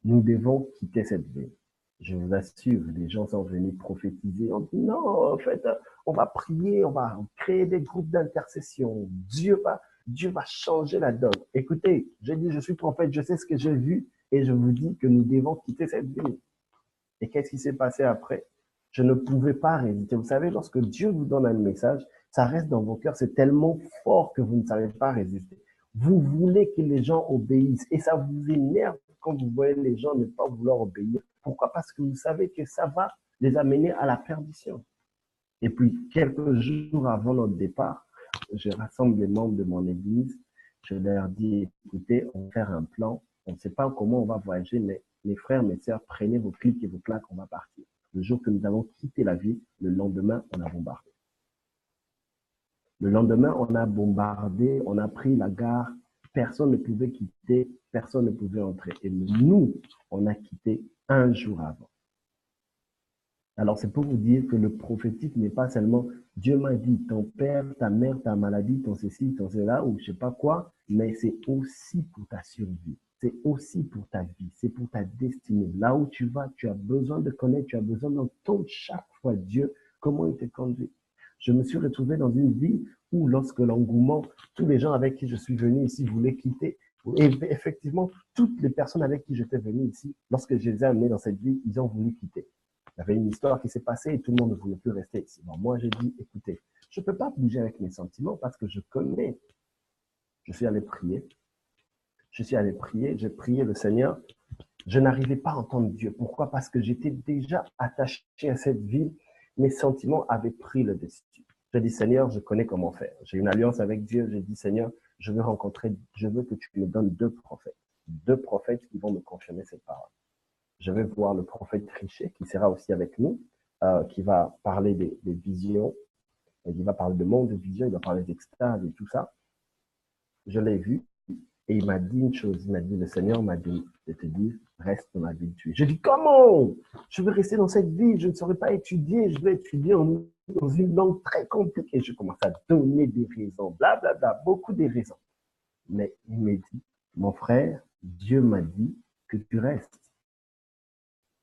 Nous devons quitter cette vie. Je vous assure, les gens sont venus prophétiser. On dit non, en fait, on va prier, on va créer des groupes d'intercession. Dieu va changer la donne. Écoutez, j'ai dit, je suis prophète, je sais ce que j'ai vu et je vous dis que nous devons quitter cette vie. Et qu'est-ce qui s'est passé après? Je ne pouvais pas résister. Vous savez, lorsque Dieu vous donne un message, ça reste dans vos cœurs. C'est tellement fort que vous ne savez pas résister. Vous voulez que les gens obéissent et ça vous énerve quand vous voyez les gens ne pas vouloir obéir. Pourquoi? Parce que vous savez que ça va les amener à la perdition. Et puis, quelques jours avant notre départ, je rassemble les membres de mon église. Je leur dis, écoutez, on va faire un plan. On ne sait pas comment on va voyager, mais mes frères, mes sœurs, prenez vos clics et vos claques, on va partir. Le jour que nous avons quitté la ville, le lendemain, on a bombardé. Le lendemain, on a bombardé, on a pris la gare. Personne ne pouvait quitter, personne ne pouvait entrer. Et nous, on a quitté un jour avant. Alors, c'est pour vous dire que le prophétique n'est pas seulement Dieu m'a dit, ton père, ta mère, ta maladie, ton ceci, ton cela, ou je sais pas quoi, mais c'est aussi pour ta survie. C'est aussi pour ta vie, c'est pour ta destinée. Là où tu vas, tu as besoin de connaître, tu as besoin d'entendre chaque fois Dieu, comment il te conduit. Je me suis retrouvé dans une vie où, lorsque l'engouement, tous les gens avec qui je suis venu ici voulaient quitter. Et effectivement, toutes les personnes avec qui j'étais venu ici, lorsque je les ai amenés dans cette vie, ils ont voulu quitter. Il y avait une histoire qui s'est passée et tout le monde ne voulait plus rester ici. Bon, moi, j'ai dit, écoutez, je ne peux pas bouger avec mes sentiments parce que je connais. Je suis allé prier. J'ai prié le Seigneur. Je n'arrivais pas à entendre Dieu. Pourquoi? Parce que j'étais déjà attaché à cette ville. Mes sentiments avaient pris le dessus. J'ai dit, Seigneur, je connais comment faire. J'ai une alliance avec Dieu. J'ai dit, Seigneur, je veux que tu me donnes deux prophètes. Deux prophètes qui vont me confirmer cette parole. Je vais voir le prophète Richer qui sera aussi avec nous, qui va parler des visions. Il va parler de monde de vision, il va parler d'extase et tout ça. Je l'ai vu et il m'a dit une chose. Il m'a dit, le Seigneur m'a dit de te dire, reste dans la vie que tu es. Je dis, comment? Je veux rester dans cette vie, je ne saurais pas étudier, je veux étudier dans une langue très compliquée. Je commence à donner des raisons, blablabla, bla, bla, beaucoup de raisons. Mais il m'a dit, mon frère, Dieu m'a dit que tu restes.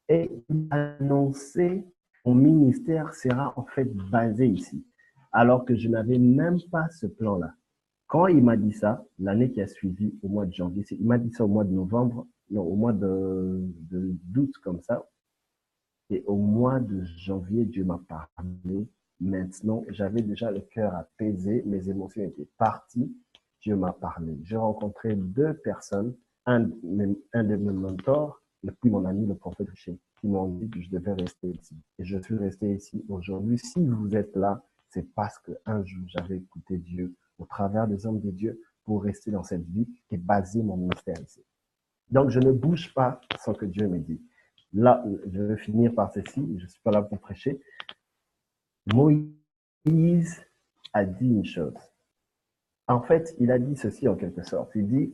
Et il a annoncé mon ministère sera en fait basé ici, alors que je n'avais même pas ce plan-là. Quand il m'a dit ça, l'année qui a suivi, au mois de janvier, il m'a dit ça au mois de novembre, non, au mois d'août comme ça, et au mois de janvier, Dieu m'a parlé. Maintenant, j'avais déjà le cœur apaisé, mes émotions étaient parties, Dieu m'a parlé. J'ai rencontré deux personnes, un de mes mentors, et puis mon ami, le prophète Richer, qui m'ont dit que je devais rester ici. Et je suis resté ici aujourd'hui. Si vous êtes là, c'est parce qu'un jour, j'avais écouté Dieu au travers des hommes de Dieu pour rester dans cette vie et baser mon ministère ici. Donc, je ne bouge pas sans que Dieu me dise. Là, je vais finir par ceci. Je ne suis pas là pour prêcher. Moïse a dit une chose. En fait, il a dit ceci en quelque sorte. Il dit,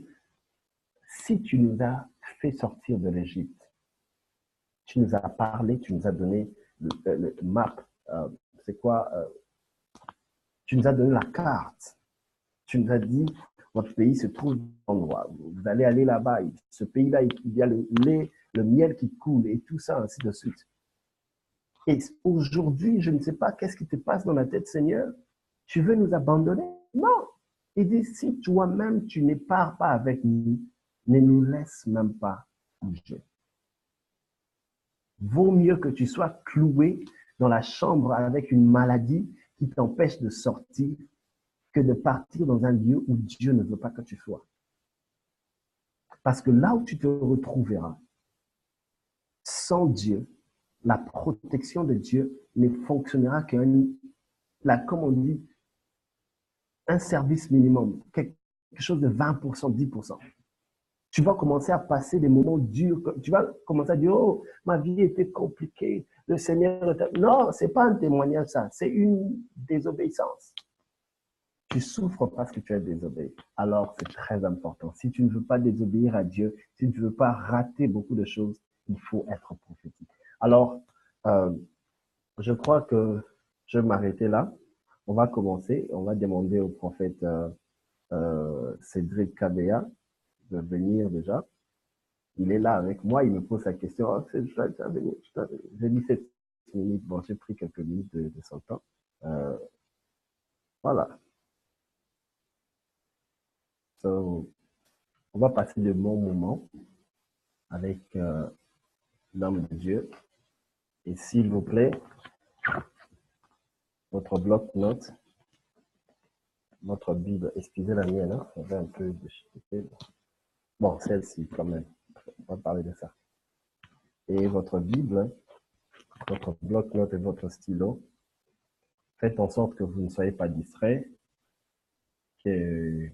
si tu nous as fait sortir de l'Égypte, tu nous as parlé, tu nous as donné le map, c'est quoi tu nous as donné la carte. Tu nous as dit, votre pays se trouve dans l'endroit. Vous allez aller là-bas. Ce pays-là, il y a le lait, le miel qui coule et tout ça, ainsi de suite. Et aujourd'hui, je ne sais pas qu'est-ce qui te passe dans la tête, Seigneur. Tu veux nous abandonner? Non. Il dit, si toi-même, tu ne pars pas avec nous, ne nous laisse même pas bouger. Vaut mieux que tu sois cloué dans la chambre avec une maladie qui t'empêche de sortir que de partir dans un lieu où Dieu ne veut pas que tu sois. Parce que là où tu te retrouveras, sans Dieu, la protection de Dieu ne fonctionnera comme on dit, un service minimum, quelque chose de 20%, 10%. Tu vas commencer à passer des moments durs. Tu vas commencer à dire, oh, ma vie était compliquée. Le Seigneur était... Non, ce n'est pas un témoignage, ça. C'est une désobéissance. Tu souffres parce que tu as désobéi. Alors, c'est très important. Si tu ne veux pas désobéir à Dieu, si tu ne veux pas rater beaucoup de choses, il faut être prophétique. Alors, je crois que je vais m'arrêter là. On va commencer. On va demander au prophète Cédric Kabea de venir déjà. Il est là avec moi, il me pose la question. Oh, j'ai mis 7 minutes. Bon, j'ai pris quelques minutes de son temps. Euh, voilà. So, on va passer de bons moments avec l'homme de Dieu. Et s'il vous plaît, votre bloc-notes, votre Bible, excusez la mienne, hein, ça va un peu déchiqueté. Bon, celle-ci quand même, on va parler de ça. Et votre Bible, votre bloc-notes et votre stylo, faites en sorte que vous ne soyez pas distraits. Que,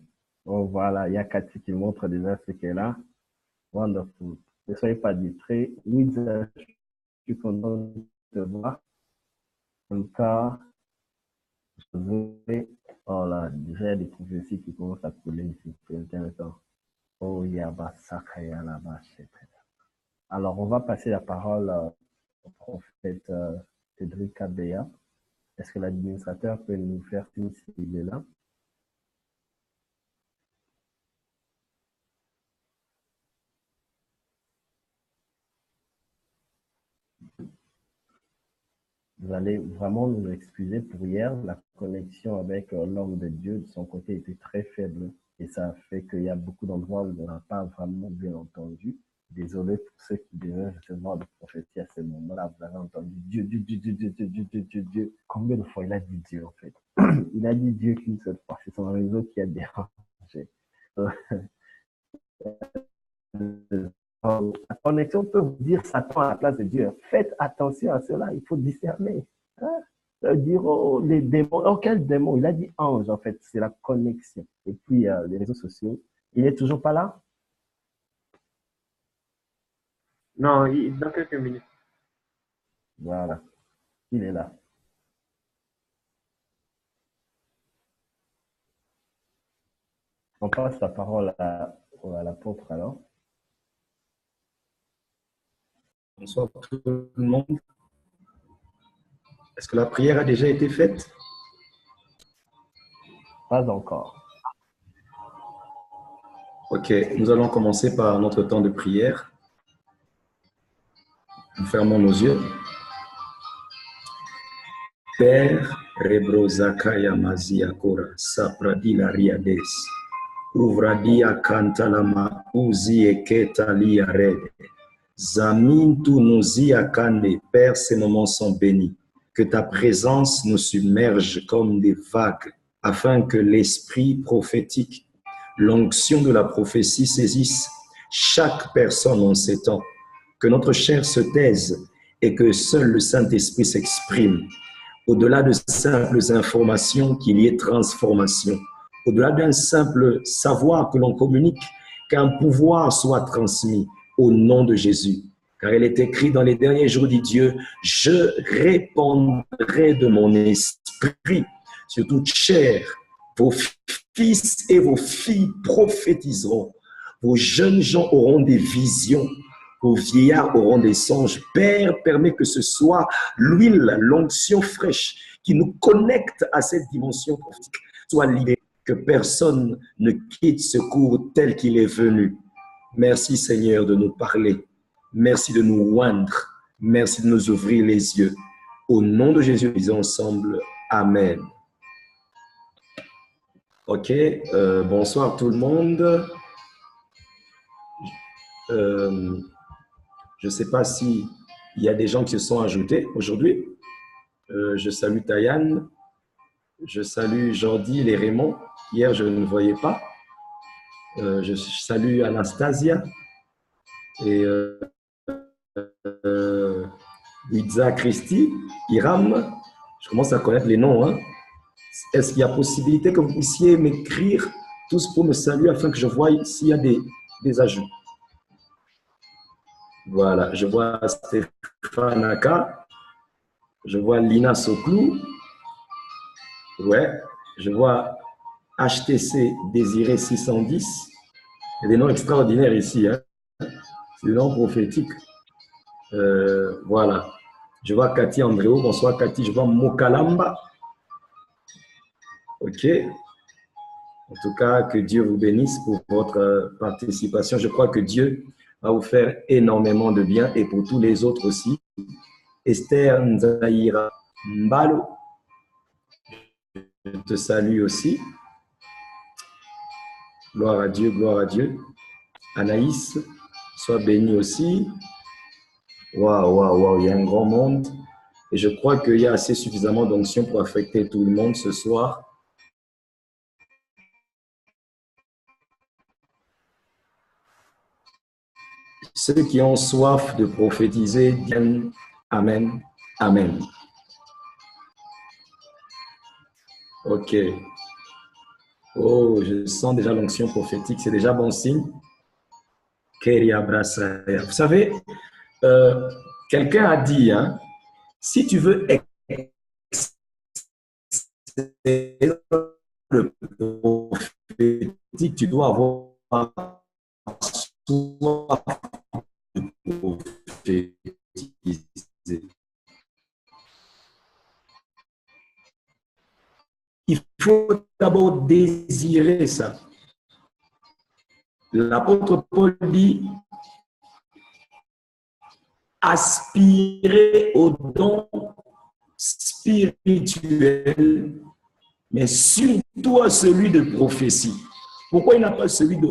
oh, voilà, il y a Cathy qui montre déjà ce qu'elle a. Wonderful. Ne soyez pas distraits. Oui, je suis content de te voir. En tout cas, je vais. Oh là, déjà, il y a des prophéties qui commencent à couler ici. C'est intéressant. Oh, yaba, sakaya, là-bas, alors, on va passer la parole au prophète Cédric Kabea. Est-ce que l'administrateur peut nous faire signe s'il est là? Vous allez vraiment nous excuser pour hier. La connexion avec l'homme de Dieu, de son côté, était très faible. Et ça fait qu'il y a beaucoup d'endroits où on n'a pas vraiment bien entendu. Désolé pour ceux qui devaient recevoir des prophéties à ce moment-là. Vous avez entendu Dieu, Dieu, Dieu, Dieu, Dieu, Dieu, Dieu, Dieu, Dieu, Dieu. Combien de fois il a dit Dieu, en fait? Il a dit Dieu qu'une seule fois. C'est son réseau qui a dérangé. La connexion peut vous dire Satan à la place de Dieu. Faites attention à cela, il faut discerner. Hein? Dire, oh, les démons, oh, quel démon? Il a dit ange, en fait, c'est la connexion. Et puis, les réseaux sociaux, il n'est toujours pas là? Non, dans quelques minutes. Voilà, il est là. On passe la parole à l'apôtre alors. Bonsoir tout le monde. Est-ce que la prière a déjà été faite? Pas encore. Ok, nous allons commencer par notre temps de prière. Nous fermons nos yeux. Père, Rebrozakaya Mazia Kora, Sapradila Riades, Uvradia Kantalama, Uzi Eketalia Rede, Zamintu Nuzia Kande, Père, ces moments sont bénis. Que ta présence nous submerge comme des vagues, afin que l'esprit prophétique, l'onction de la prophétie saisisse chaque personne en ces temps. Que notre chair se taise et que seul le Saint-Esprit s'exprime. Au-delà de simples informations, qu'il y ait transformation. Au-delà d'un simple savoir que l'on communique, qu'un pouvoir soit transmis au nom de Jésus. Car il est écrit dans les derniers jours, dit Dieu, je répandrai de mon esprit sur toute chair. Vos fils et vos filles prophétiseront. Vos jeunes gens auront des visions. Vos vieillards auront des songes. Père, permet que ce soit l'huile, l'onction fraîche qui nous connecte à cette dimension prophétique, soit libérée, que personne ne quitte ce cours tel qu'il est venu. Merci Seigneur de nous parler. Merci de nous oindre. Merci de nous ouvrir les yeux. Au nom de Jésus, disons ensemble, Amen. Ok, bonsoir tout le monde. Je ne sais pas s'il y a des gens qui se sont ajoutés aujourd'hui. Je salue Tayan, je salue Jordi et Raymond. Hier, je ne voyais pas. Je salue Anastasia et Liza Christie, Iram. Je commence à connaître les noms. Hein. Est-ce qu'il y a possibilité que vous puissiez m'écrire tous pour me saluer afin que je voie s'il y a des ajouts? Voilà, je vois Stéphane Aka, je vois Lina Soklou, ouais, je vois HTC Désiré 610. Il y a des noms extraordinaires ici, hein? C'est des noms prophétiques. Voilà, je vois Cathy Andréo, bonsoir Cathy, je vois Mokalamba. Ok, en tout cas, que Dieu vous bénisse pour votre participation. Je crois que Dieu va vous faire énormément de bien et pour tous les autres aussi. Esther Nzaïra Mbalo, je te salue aussi. Gloire à Dieu, gloire à Dieu. Anaïs, sois bénie aussi. Waouh, waouh, waouh, il y a un grand monde. Et je crois qu'il y a assez suffisamment d'onction pour affecter tout le monde ce soir. Ceux qui ont soif de prophétiser, disent Amen, Amen. Ok. Oh, je sens déjà l'onction prophétique, c'est déjà bon signe. Vous savez, quelqu'un a dit, hein, si tu veux excéder le prophétique, tu dois avoir soif de prophétiser. Il faut d'abord désirer ça. L'apôtre Paul dit aspirer au don spirituel, mais surtout à celui de prophétie. Pourquoi il n'a pas celui de...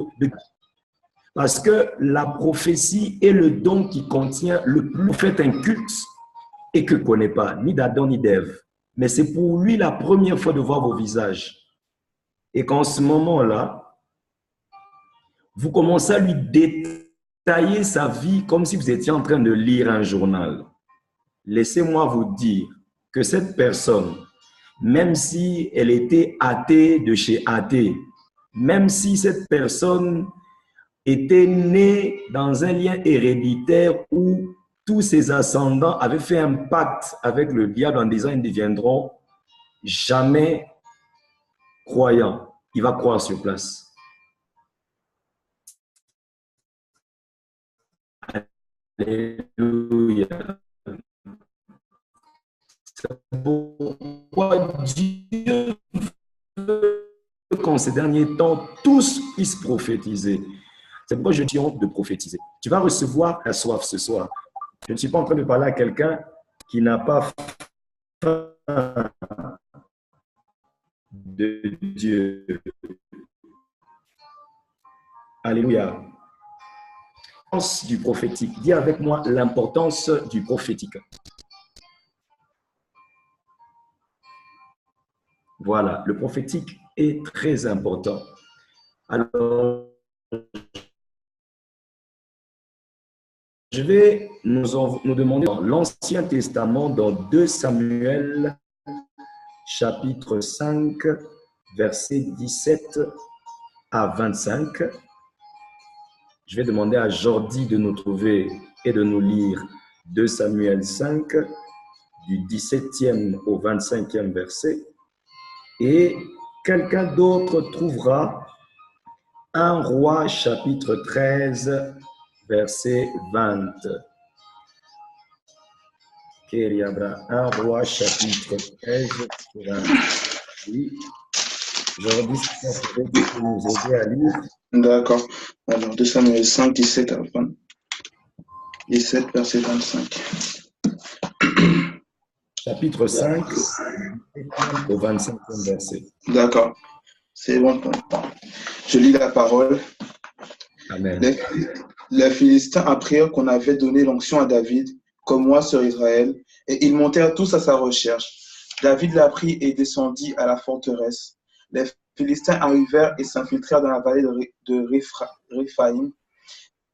Parce que la prophétie est le don qui contient le plus fait un culte et que ne connaît pas ni d'Adam ni d'Ève. Mais c'est pour lui la première fois de voir vos visages. Et qu'en ce moment-là, vous commencez à lui détailler sa vie comme si vous étiez en train de lire un journal. Laissez-moi vous dire que cette personne, même si elle était athée de chez athée, même si cette personne était née dans un lien héréditaire où tous ses ascendants avaient fait un pacte avec le diable en disant ils ne deviendront jamais croyants. Il va croire sur place. Alléluia. C'est pourquoi Dieu veut qu'en ces derniers temps, tous puissent prophétiser. C'est pourquoi je dis honte de prophétiser. Tu vas recevoir la soif ce soir. Je ne suis pas en train de parler à quelqu'un qui n'a pas faim de Dieu. Alléluia. L'importance du prophétique. Dis avec moi l'importance du prophétique. Voilà, le prophétique est très important. Alors, je vais nous demander dans l'Ancien Testament, dans 2 Samuel, chapitre 5, versets 17 à 25. Je vais demander à Jordi de nous trouver et de nous lire 2 Samuel 5, du 17e au 25e verset. Et quelqu'un d'autre trouvera 1 Roi, chapitre 13, verset 20. 1 Roi, chapitre 13, 20. Oui. Jordi, si vous pouvez nous aider à lire. D'accord. Alors, 2 Samuel 5, 17 à 20. 17, verset 25. Chapitre 5, au 25e verset. D'accord. C'est bon pour moi. Je lis la parole. Amen. Les Philistins apprirent qu'on avait donné l'onction à David comme roi sur Israël, et ils montèrent tous à sa recherche. David l'apprit et descendit à la forteresse. Les Philistins arrivèrent et s'infiltrèrent dans la vallée de Réphaïm.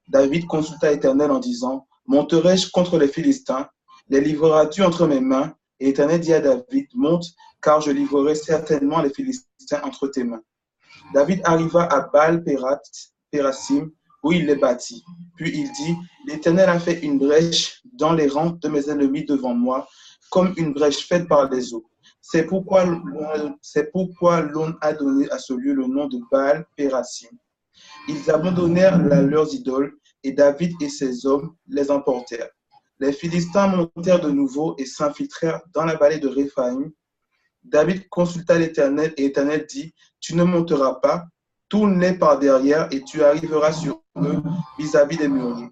David consulta l'Éternel en disant, « Monterai-je contre les Philistins? Les livreras-tu entre mes mains? » Et l'Éternel dit à David, « Monte, car je livrerai certainement les Philistins entre tes mains. » David arriva à Baal-Pérasim, où il les battit. Puis il dit, « L'Éternel a fait une brèche dans les rangs de mes ennemis devant moi, comme une brèche faite par les eaux. C'est pourquoi l'on a donné à ce lieu le nom de Baal-Pérasim. Ils abandonnèrent leurs idoles, et David et ses hommes les emportèrent. Les Philistins montèrent de nouveau et s'infiltrèrent dans la vallée de Réphaïm. David consulta l'Éternel, et l'Éternel dit, « Tu ne monteras pas, tourne-les par derrière et tu arriveras sur eux vis-à-vis des mûriers.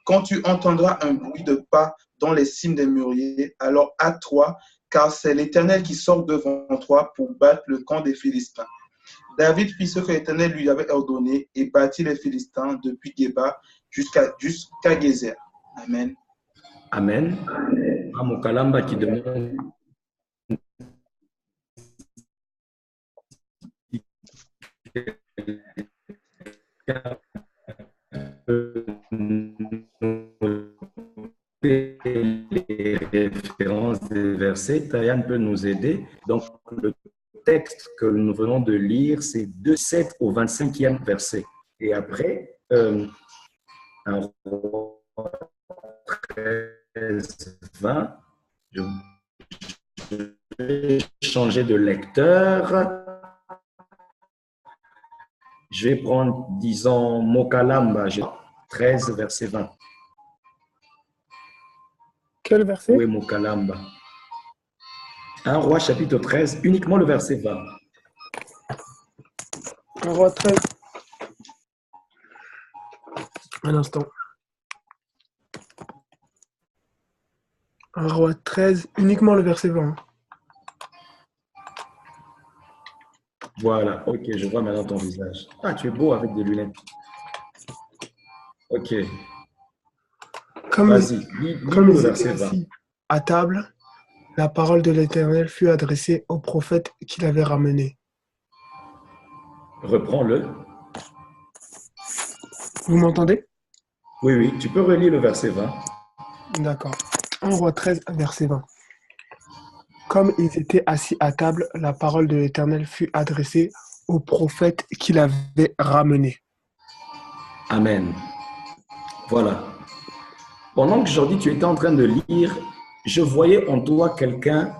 Quand tu entendras un bruit de pas dans les cimes des mûriers, alors hâte-toi, car c'est l'Éternel qui sort devant toi pour battre le camp des Philistins. David fit ce que l'Éternel lui avait ordonné et battit les Philistins depuis Géba jusqu'à Gézer. Amen. Amen. Amokalamba qui demande les références des versets. Tayan peut nous aider. Donc, le texte que nous venons de lire, c'est de 7 au 25e verset. Et après, un roi 13, 20, je vais changer de lecteur. Je vais prendre, disons, Mokalamba, 13, verset 20. Quel verset? Oui, Mokalamba. 1 Roi, chapitre 13, uniquement le verset 20. 1 Roi 13. Un instant. 1 Roi 13, uniquement le verset 20. Voilà, ok, je vois maintenant ton visage. Ah, tu es beau avec des lunettes. Ok, vas-y, lis Comme le ils étaient verset 20. assis à table, la parole de l'Éternel fut adressée au prophète qui l'avait ramené. Reprends-le. Vous m'entendez? Oui, oui, tu peux relire le verset 20. D'accord. 1 Roi 13, verset 20. Comme ils étaient assis à table, la parole de l'Éternel fut adressée au prophète qui l'avait ramené. Amen. Voilà. Pendant qu'aujourd'hui tu étais en train de lire, je voyais en toi quelqu'un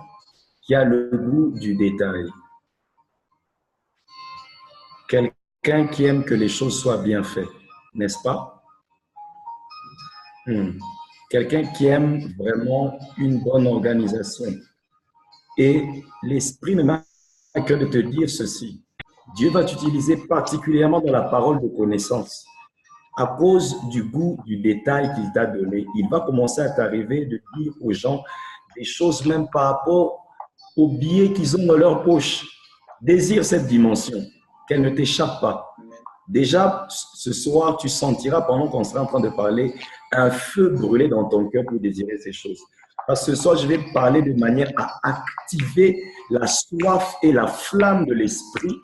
qui a le goût du détail. Quelqu'un qui aime que les choses soient bien faites, n'est-ce pas? Quelqu'un qui aime vraiment une bonne organisation. Et l'Esprit me met à cœur de te dire ceci. Dieu va t'utiliser particulièrement dans la parole de connaissance. À cause du goût, du détail qu'il t'a donné, il va commencer à t'arriver de dire aux gens des choses même par rapport aux billets qu'ils ont dans leur poche. Désire cette dimension, qu'elle ne t'échappe pas. Déjà, ce soir, tu sentiras, pendant qu'on sera en train de parler, un feu brûler dans ton cœur pour désirer ces choses. Parce que ce soir, je vais parler de manière à activer la soif et la flamme de l'esprit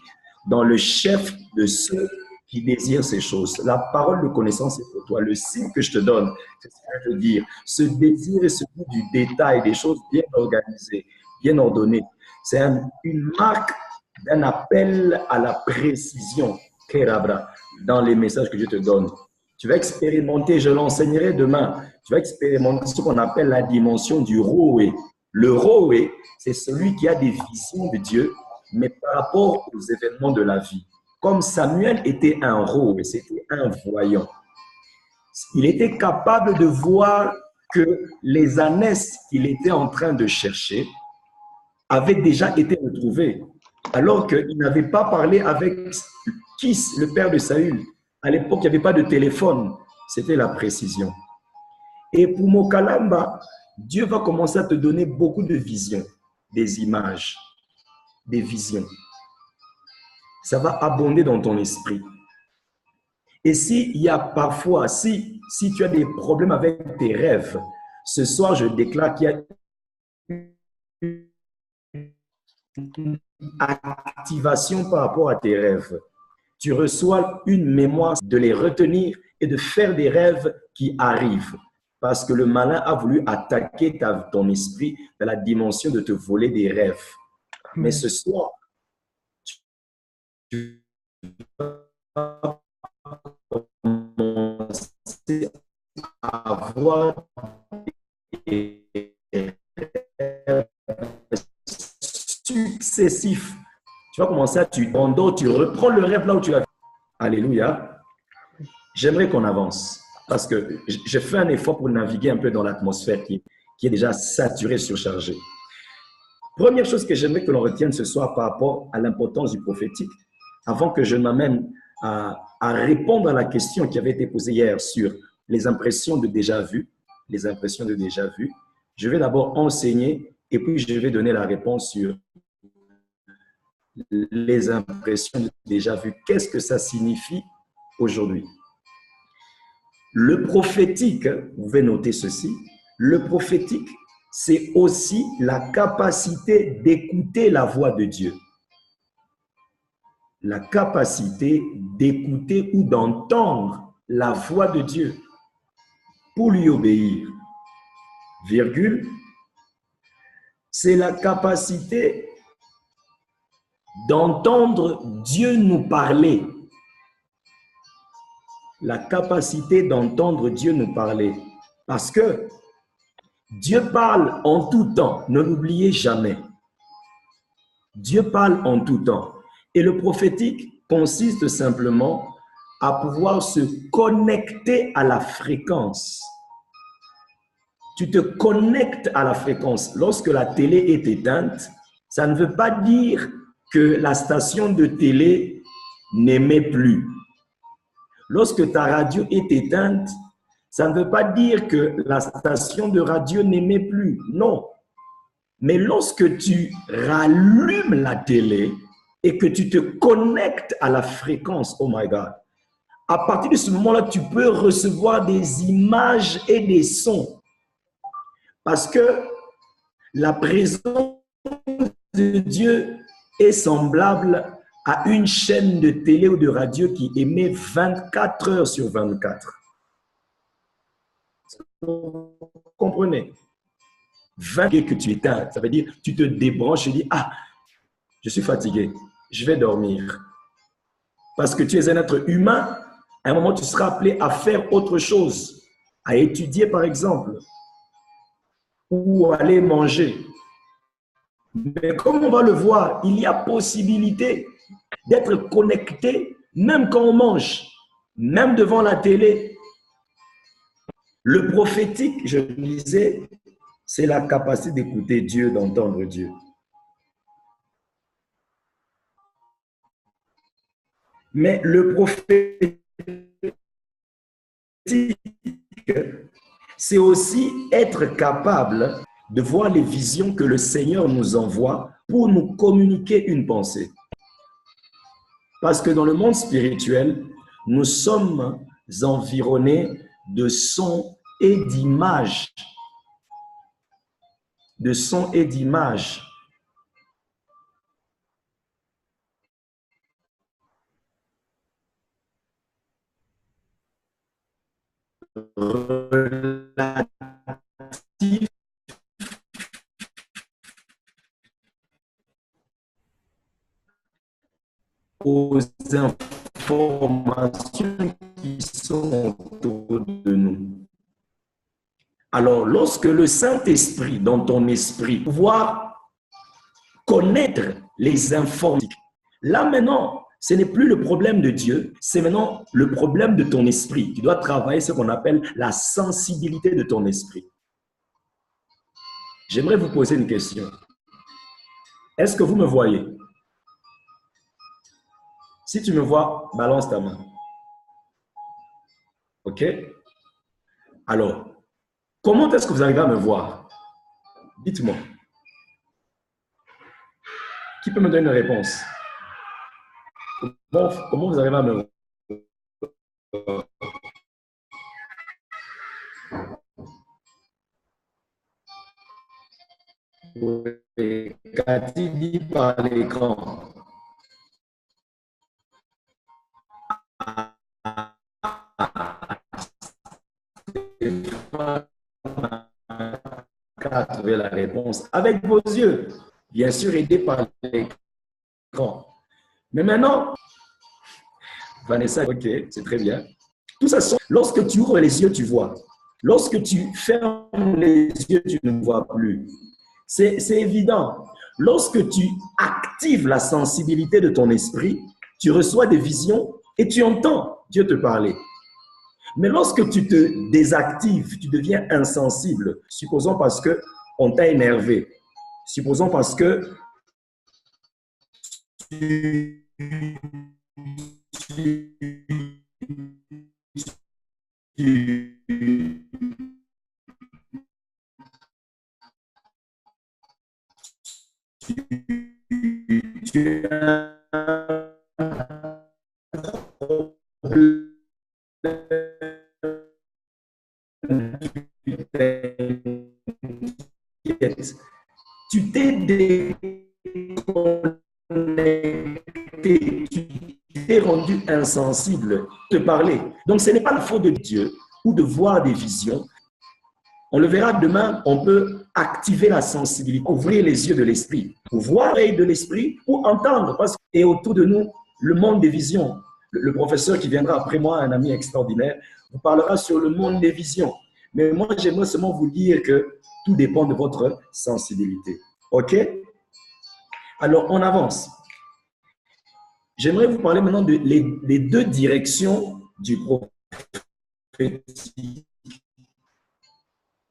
dans le chef de ceux qui désirent ces choses. La parole de connaissance est pour toi. Le signe que je te donne, c'est ce que je veux dire. Ce désir et ce goût du détail, des choses bien organisées, bien ordonnées, c'est une marque d'un appel à la précision, Kerabra, dans les messages que je te donne. Tu vas expérimenter, je l'enseignerai demain, tu vas expérimenter ce qu'on appelle la dimension du Roé. Le Roé, c'est celui qui a des visions de Dieu, mais par rapport aux événements de la vie. Comme Samuel était un Roé, c'était un voyant. Il était capable de voir que les ânesses qu'il était en train de chercher avaient déjà été retrouvées, alors qu'il n'avait pas parlé avec Kis, le père de Saül. À l'époque, il n'y avait pas de téléphone. C'était la précision. Et pour Mokalamba, Dieu va commencer à te donner beaucoup de visions, des images, des visions. Ça va abonder dans ton esprit. Et s'il y a parfois, si tu as des problèmes avec tes rêves, ce soir, je déclare qu'il y a une activation par rapport à tes rêves. Tu reçois une mémoire de les retenir et de faire des rêves qui arrivent. Parce que le malin a voulu attaquer ton esprit dans la dimension de te voler des rêves. Mais ce soir, tu vas commencer à avoir des rêves successifs. Tu vas commencer à tu reprends le rêve là où tu l'as vu. Alléluia. J'aimerais qu'on avance parce que j'ai fait un effort pour naviguer un peu dans l'atmosphère qui est déjà saturée, surchargée. Première chose que j'aimerais que l'on retienne ce soir par rapport à l'importance du prophétique, avant que je m'amène à répondre à la question qui avait été posée hier sur les impressions de déjà-vu, je vais d'abord enseigner et puis je vais donner la réponse sur les impressions de déjà-vu. Qu'est-ce que ça signifie aujourd'hui? Le prophétique, vous pouvez noter ceci, le prophétique, c'est aussi la capacité d'écouter la voix de Dieu. La capacité d'écouter ou d'entendre la voix de Dieu pour lui obéir. Virgule, c'est la capacité d'entendre Dieu nous parler. La capacité d'entendre Dieu nous parler. Parce que Dieu parle en tout temps, ne l'oubliez jamais. Dieu parle en tout temps. Et le prophétique consiste simplement à pouvoir se connecter à la fréquence. Tu te connectes à la fréquence. Lorsque la télé est éteinte, ça ne veut pas dire que la station de télé n'émet plus. Lorsque ta radio est éteinte, ça ne veut pas dire que la station de radio n'émet plus. Non. Mais lorsque tu rallumes la télé et que tu te connectes à la fréquence, oh my God, à partir de ce moment-là, tu peux recevoir des images et des sons. Parce que la présence de Dieu est semblable à une chaîne de télé ou de radio qui émet 24 heures sur 24. Vous comprenez? 20 que tu éteins, ça veut dire tu te débranches et dis, ah, je suis fatigué, je vais dormir. Parce que tu es un être humain, à un moment tu seras appelé à faire autre chose, à étudier par exemple, ou aller manger. Mais comme on va le voir, il y a possibilité d'être connecté même quand on mange, même devant la télé. Le prophétique, je disais, c'est la capacité d'écouter Dieu, d'entendre Dieu. Mais le prophétique, c'est aussi être capable de voir les visions que le Seigneur nous envoie pour nous communiquer une pensée. Parce que dans le monde spirituel, nous sommes environnés de sons et d'images. De sons et d'images. Relatifs aux informations qui sont autour de nous. Alors, lorsque le Saint-Esprit, dans ton esprit, pouvoir connaître les informations, là maintenant, ce n'est plus le problème de Dieu, c'est maintenant le problème de ton esprit. Tu dois travailler ce qu'on appelle la sensibilité de ton esprit. J'aimerais vous poser une question. Est-ce que vous me voyez? Si tu me vois, balance ta main. OK? Alors, comment est-ce que vous arrivez à me voir? Dites-moi. Qui peut me donner une réponse? Comment vous arrivez à me voir? Oui, Cathy dit par l'écran. À trouver la réponse avec vos yeux, bien sûr aidé par l'écran. Mais maintenant, Vanessa, ok, c'est très bien. Tout ça, lorsque tu ouvres les yeux, tu vois. Lorsque tu fermes les yeux, tu ne vois plus. C'est évident. Lorsque tu actives la sensibilité de ton esprit, tu reçois des visions et tu entends Dieu te parler. Mais lorsque tu te désactives, tu deviens insensible, supposons parce qu'on t'a énervé, supposons parce que tu tu tu t'es déconnecté, tu t'es rendu insensible de parler. Donc ce n'est pas la faute de Dieu ou de voir des visions. On le verra demain, on peut activer la sensibilité, ouvrir les yeux de l'esprit, pour voir l'œil de l'esprit, pour entendre. Parce que, et autour de nous, le monde des visions. Le professeur qui viendra après moi, un ami extraordinaire, vous parlera sur le monde des visions. Mais moi, j'aimerais seulement vous dire que tout dépend de votre sensibilité. OK? Alors, on avance. J'aimerais vous parler maintenant des deux directions du prophétique.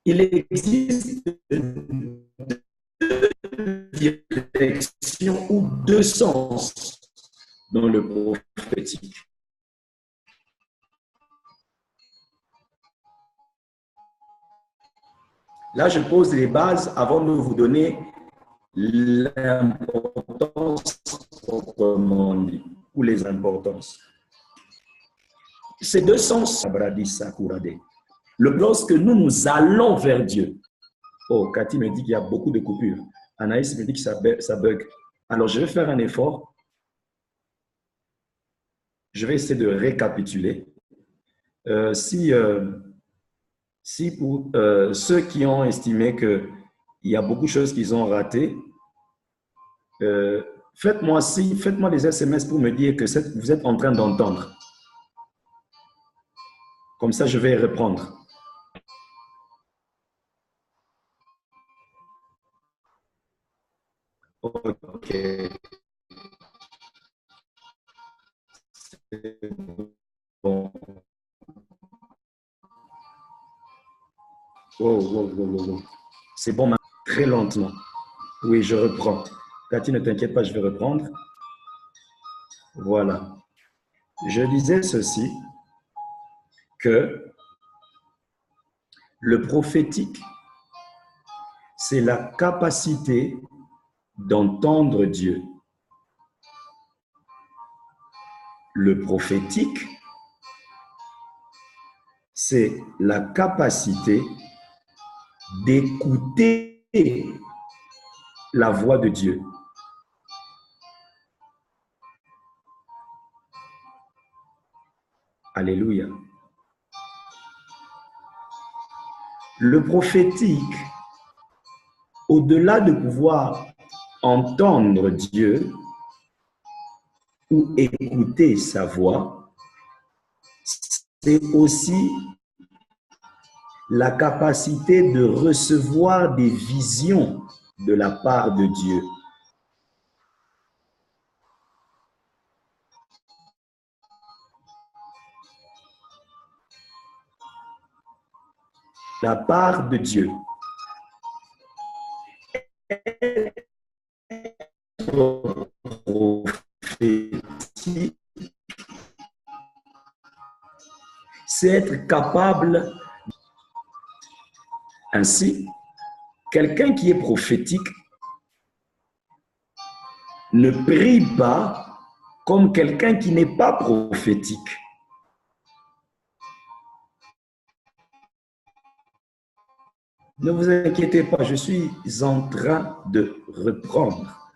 Il existe deux directions ou deux sens dans le prophétique. Là, je pose les bases avant de vous donner l'importance proprement dit, ou les importances. Ces deux sens, lorsque nous allons vers Dieu. Oh, Cathy me dit qu'il y a beaucoup de coupures. Anaïs me dit que ça bug. Alors, je vais faire un effort. Je vais essayer de récapituler. Si pour ceux qui ont estimé qu'il y a beaucoup de choses qu'ils ont ratées, faites-moi des SMS pour me dire que vous êtes en train d'entendre. Comme ça, je vais reprendre. OK. C'est bon. Oh. C'est bon, mais très lentement. Oui, je reprends. Cathy, ne t'inquiète pas, je vais reprendre. Voilà. Je disais ceci, que le prophétique, c'est la capacité d'entendre Dieu. Le prophétique, c'est la capacité d'écouter la voix de Dieu. Alléluia. Le prophétique, au-delà de pouvoir entendre Dieu ou écouter sa voix, c'est aussi la capacité de recevoir des visions de la part de Dieu. La part de Dieu. Prophétique, c'est être capable. Ainsi, quelqu'un qui est prophétique ne prie pas comme quelqu'un qui n'est pas prophétique. Ne vous inquiétez pas, je suis en train de reprendre.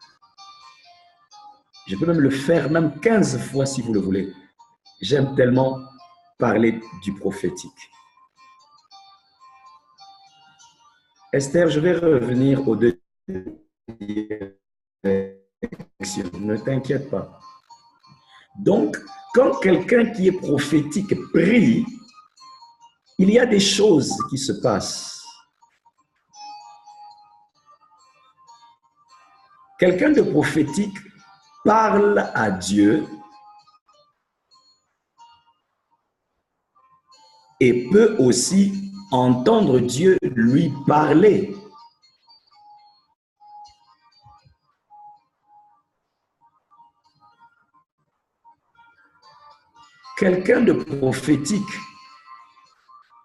Je peux même le faire même 15 fois si vous le voulez. J'aime tellement parler du prophétique. Esther, je vais revenir aux deux directions. Ne t'inquiète pas. Donc, quand quelqu'un qui est prophétique prie, il y a des choses qui se passent. Quelqu'un de prophétique parle à Dieu et peut aussi entendre Dieu lui parler. quelqu'un de prophétique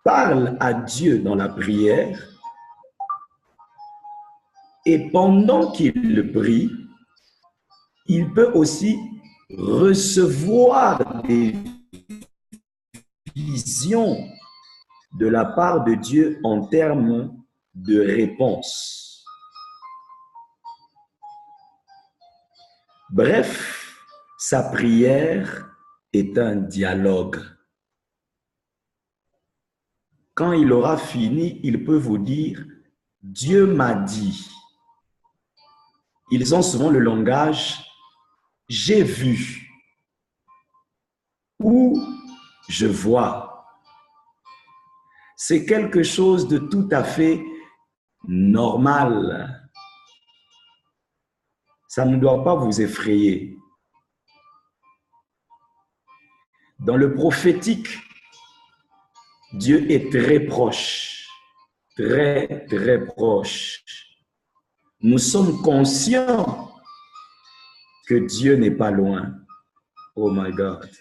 parle à Dieu dans la prière et pendant qu'il prie, il peut aussi recevoir des visions de la part de Dieu en termes de réponse. Bref, sa prière est un dialogue. Quand il aura fini, il peut vous dire « Dieu m'a dit ». Ils ont souvent le langage « j'ai vu » ou « je vois ». C'est quelque chose de tout à fait normal. Ça ne doit pas vous effrayer. Dans le prophétique, Dieu est très proche, très, très proche. Nous sommes conscients que Dieu n'est pas loin. Oh my God.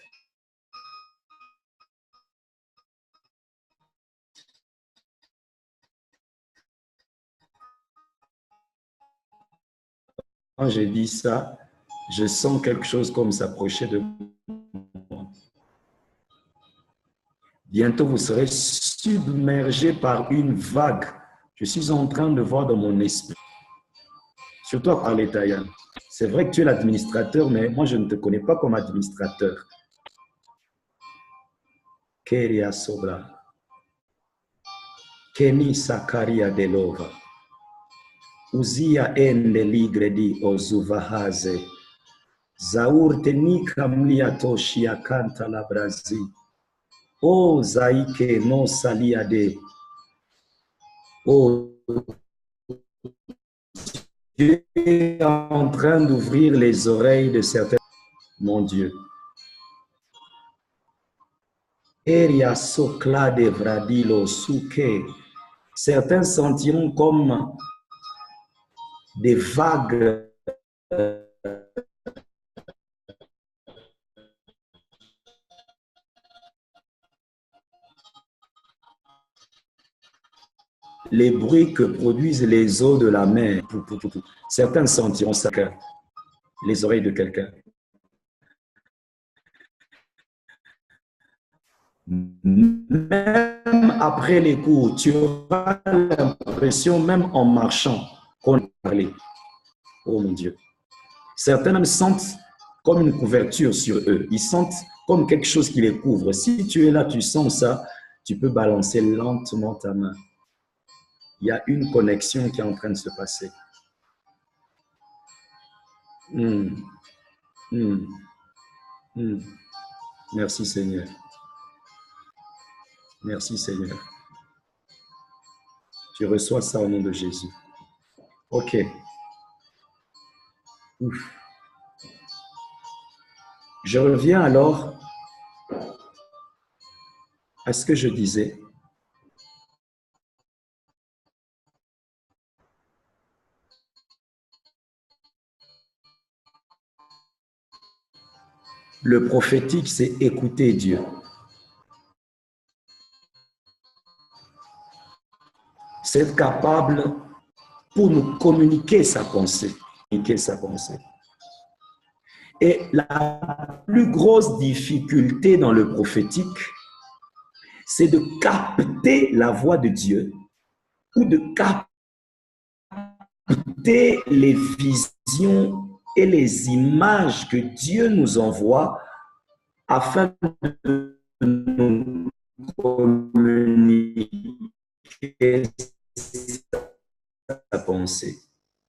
Quand j'ai dit ça, je sens quelque chose comme s'approcher de moi. Bientôt, vous serez submergé par une vague. Je suis en train de voir dans mon esprit. Surtout à parler taïwan. C'est vrai que tu es l'administrateur, mais moi, je ne te connais pas comme administrateur. Keria Sobra. Keni Sakaria Delova. Uzia ende ligre di ozuvahaze. Zaurte nika mliatoshi akanta la Brazi. Oh Zaike no saliade. Oh, Dieu est en train d'ouvrir les oreilles de certains. Mon Dieu. Eria sokla de vradilo suke. Certains sentiront comme des vagues les bruits que produisent les eaux de la mer. Certains sentiront ça, les oreilles de quelqu'un. Même après les cours, tu auras l'impression, même en marchant, qu'on parle. Oh mon Dieu. Certains même sentent comme une couverture sur eux. Ils sentent comme quelque chose qui les couvre. Si tu es là, tu sens ça, tu peux balancer lentement ta main. Il y a une connexion qui est en train de se passer. Merci Seigneur. Merci Seigneur. Tu reçois ça au nom de Jésus. Ok. Ouf. Je reviens alors à ce que je disais. Le prophétique, c'est écouter Dieu. C'est être capable pour nous communiquer sa pensée. Et la plus grosse difficulté dans le prophétique, c'est de capter la voix de Dieu ou de capter les visions et les images que Dieu nous envoie afin de nous communiquer sa pensée.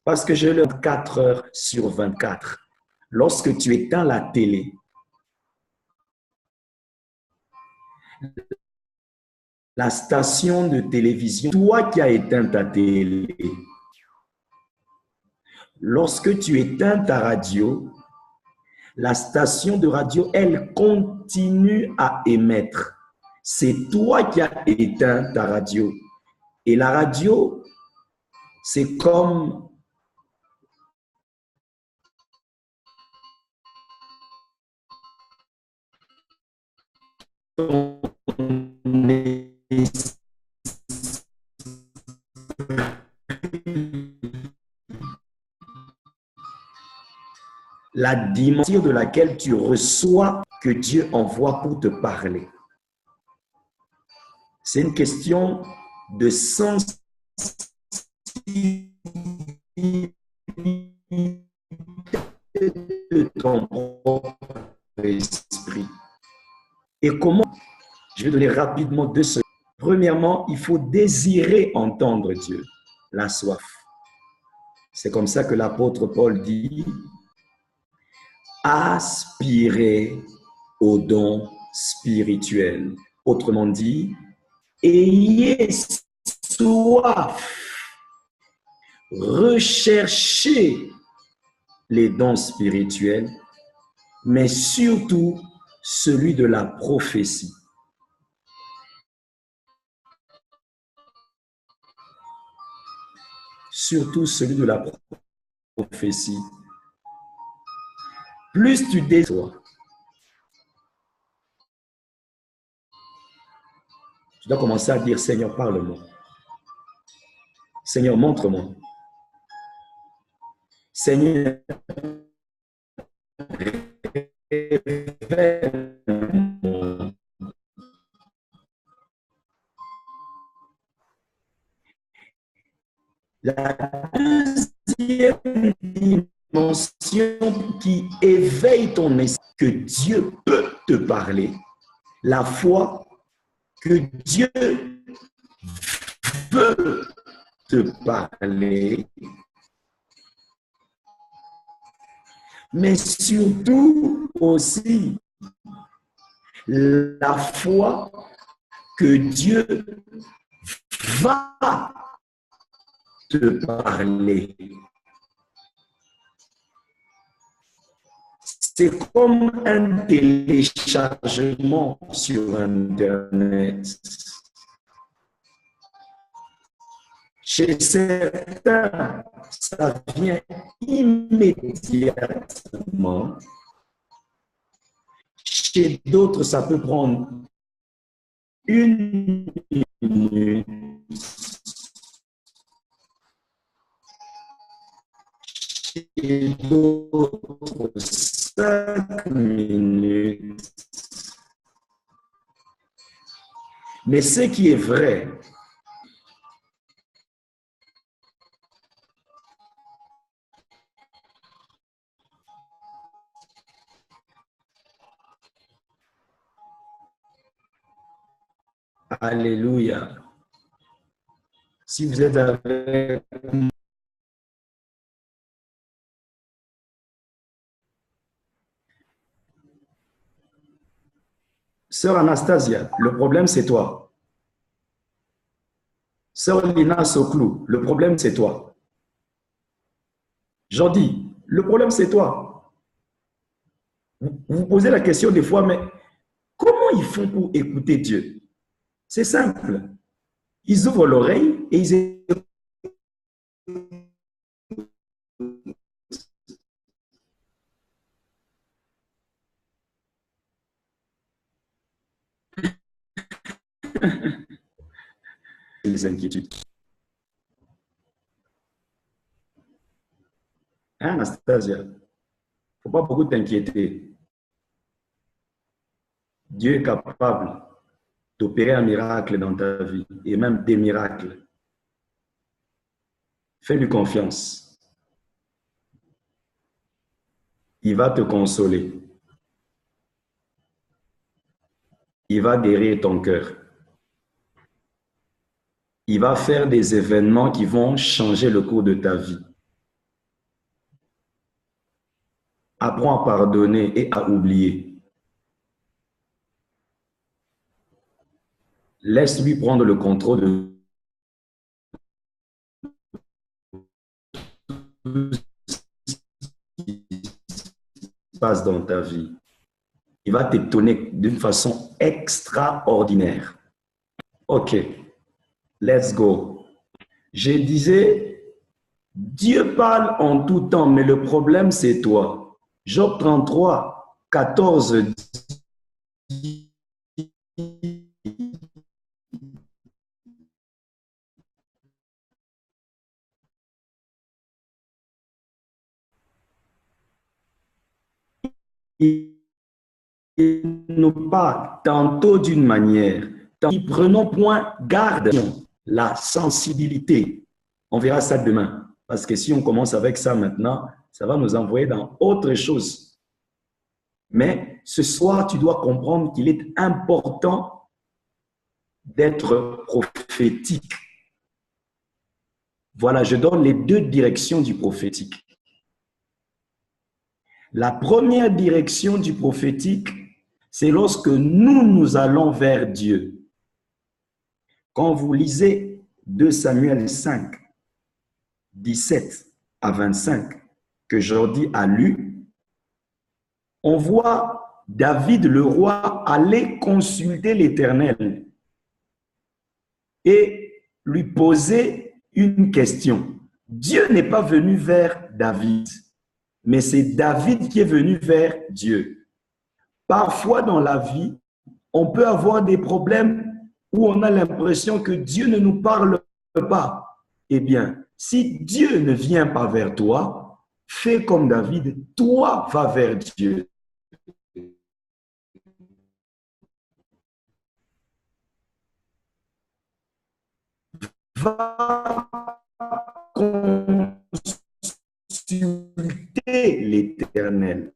Parce que je le 4 heures sur 24. Lorsque tu éteins la télé, la station de télévision, toi qui as éteint ta télé, lorsque tu éteins ta radio, la station de radio, elle continue à émettre. C'est toi qui as éteint ta radio. Et la radio, c'est comme ton la dimension de laquelle tu reçois que Dieu envoie pour te parler. C'est une question de sensibilité de ton propre esprit. Et comment? Je vais donner rapidement 2 secondes. Premièrement, il faut désirer entendre Dieu, la soif. C'est comme ça que l'apôtre Paul dit, aspirez aux dons spirituels. Autrement dit, ayez soif, recherchez les dons spirituels, mais surtout celui de la prophétie. Surtout celui de la prophétie. Plus tu désires, tu dois commencer à dire, Seigneur, parle-moi. Seigneur, montre-moi. Seigneur, révèle-moi. La deuxième dimension qui éveille ton esprit, que Dieu peut te parler, la foi que Dieu veut te parler, mais surtout aussi la foi que Dieu va te parler. C'est comme un téléchargement sur Internet. Chez certains, ça vient immédiatement. Chez d'autres, ça peut prendre 1 minute. Chez d'autres, 5 minutes. Mais ce qui est vrai, alléluia. Si vous êtes avec Sœur Anastasia, le problème c'est toi. Sœur Lina Soklou, le problème c'est toi. Jordi, le problème c'est toi. Vous vous posez la question des fois, mais comment ils font pour écouter Dieu? C'est simple. Ils ouvrent l'oreille et ils écoutent. Les inquiétudes. Hein, Anastasia? Il ne faut pas beaucoup t'inquiéter. Dieu est capable d'opérer un miracle dans ta vie et même des miracles. Fais-lui confiance. Il va te consoler. Il va guérir ton cœur. Il va faire des événements qui vont changer le cours de ta vie. Apprends à pardonner et à oublier. Laisse-lui prendre le contrôle de tout ce qui se passe dans ta vie. Il va t'étonner d'une façon extraordinaire. OK, let's go. Je disais, Dieu parle en tout temps, mais le problème, c'est toi. Job 33, 14 dit, il nous parle tantôt d'une manière, tantôt prenons point garde la sensibilité. On verra ça demain, parce que si on commence avec ça maintenant, ça va nous envoyer dans autre chose. Mais ce soir, tu dois comprendre qu'il est important d'être prophétique. Voilà, je donne les deux directions du prophétique. La première direction du prophétique, c'est lorsque nous allons vers Dieu. Quand vous lisez 2 Samuel 5, 17 à 25, que Jordi a lu, on voit David le roi aller consulter l'Éternel et lui poser une question. Dieu n'est pas venu vers David, mais c'est David qui est venu vers Dieu. Parfois dans la vie, on peut avoir des problèmes où on a l'impression que Dieu ne nous parle pas. Eh bien, si Dieu ne vient pas vers toi, fais comme David, toi va vers Dieu. Va consulter l'Éternel.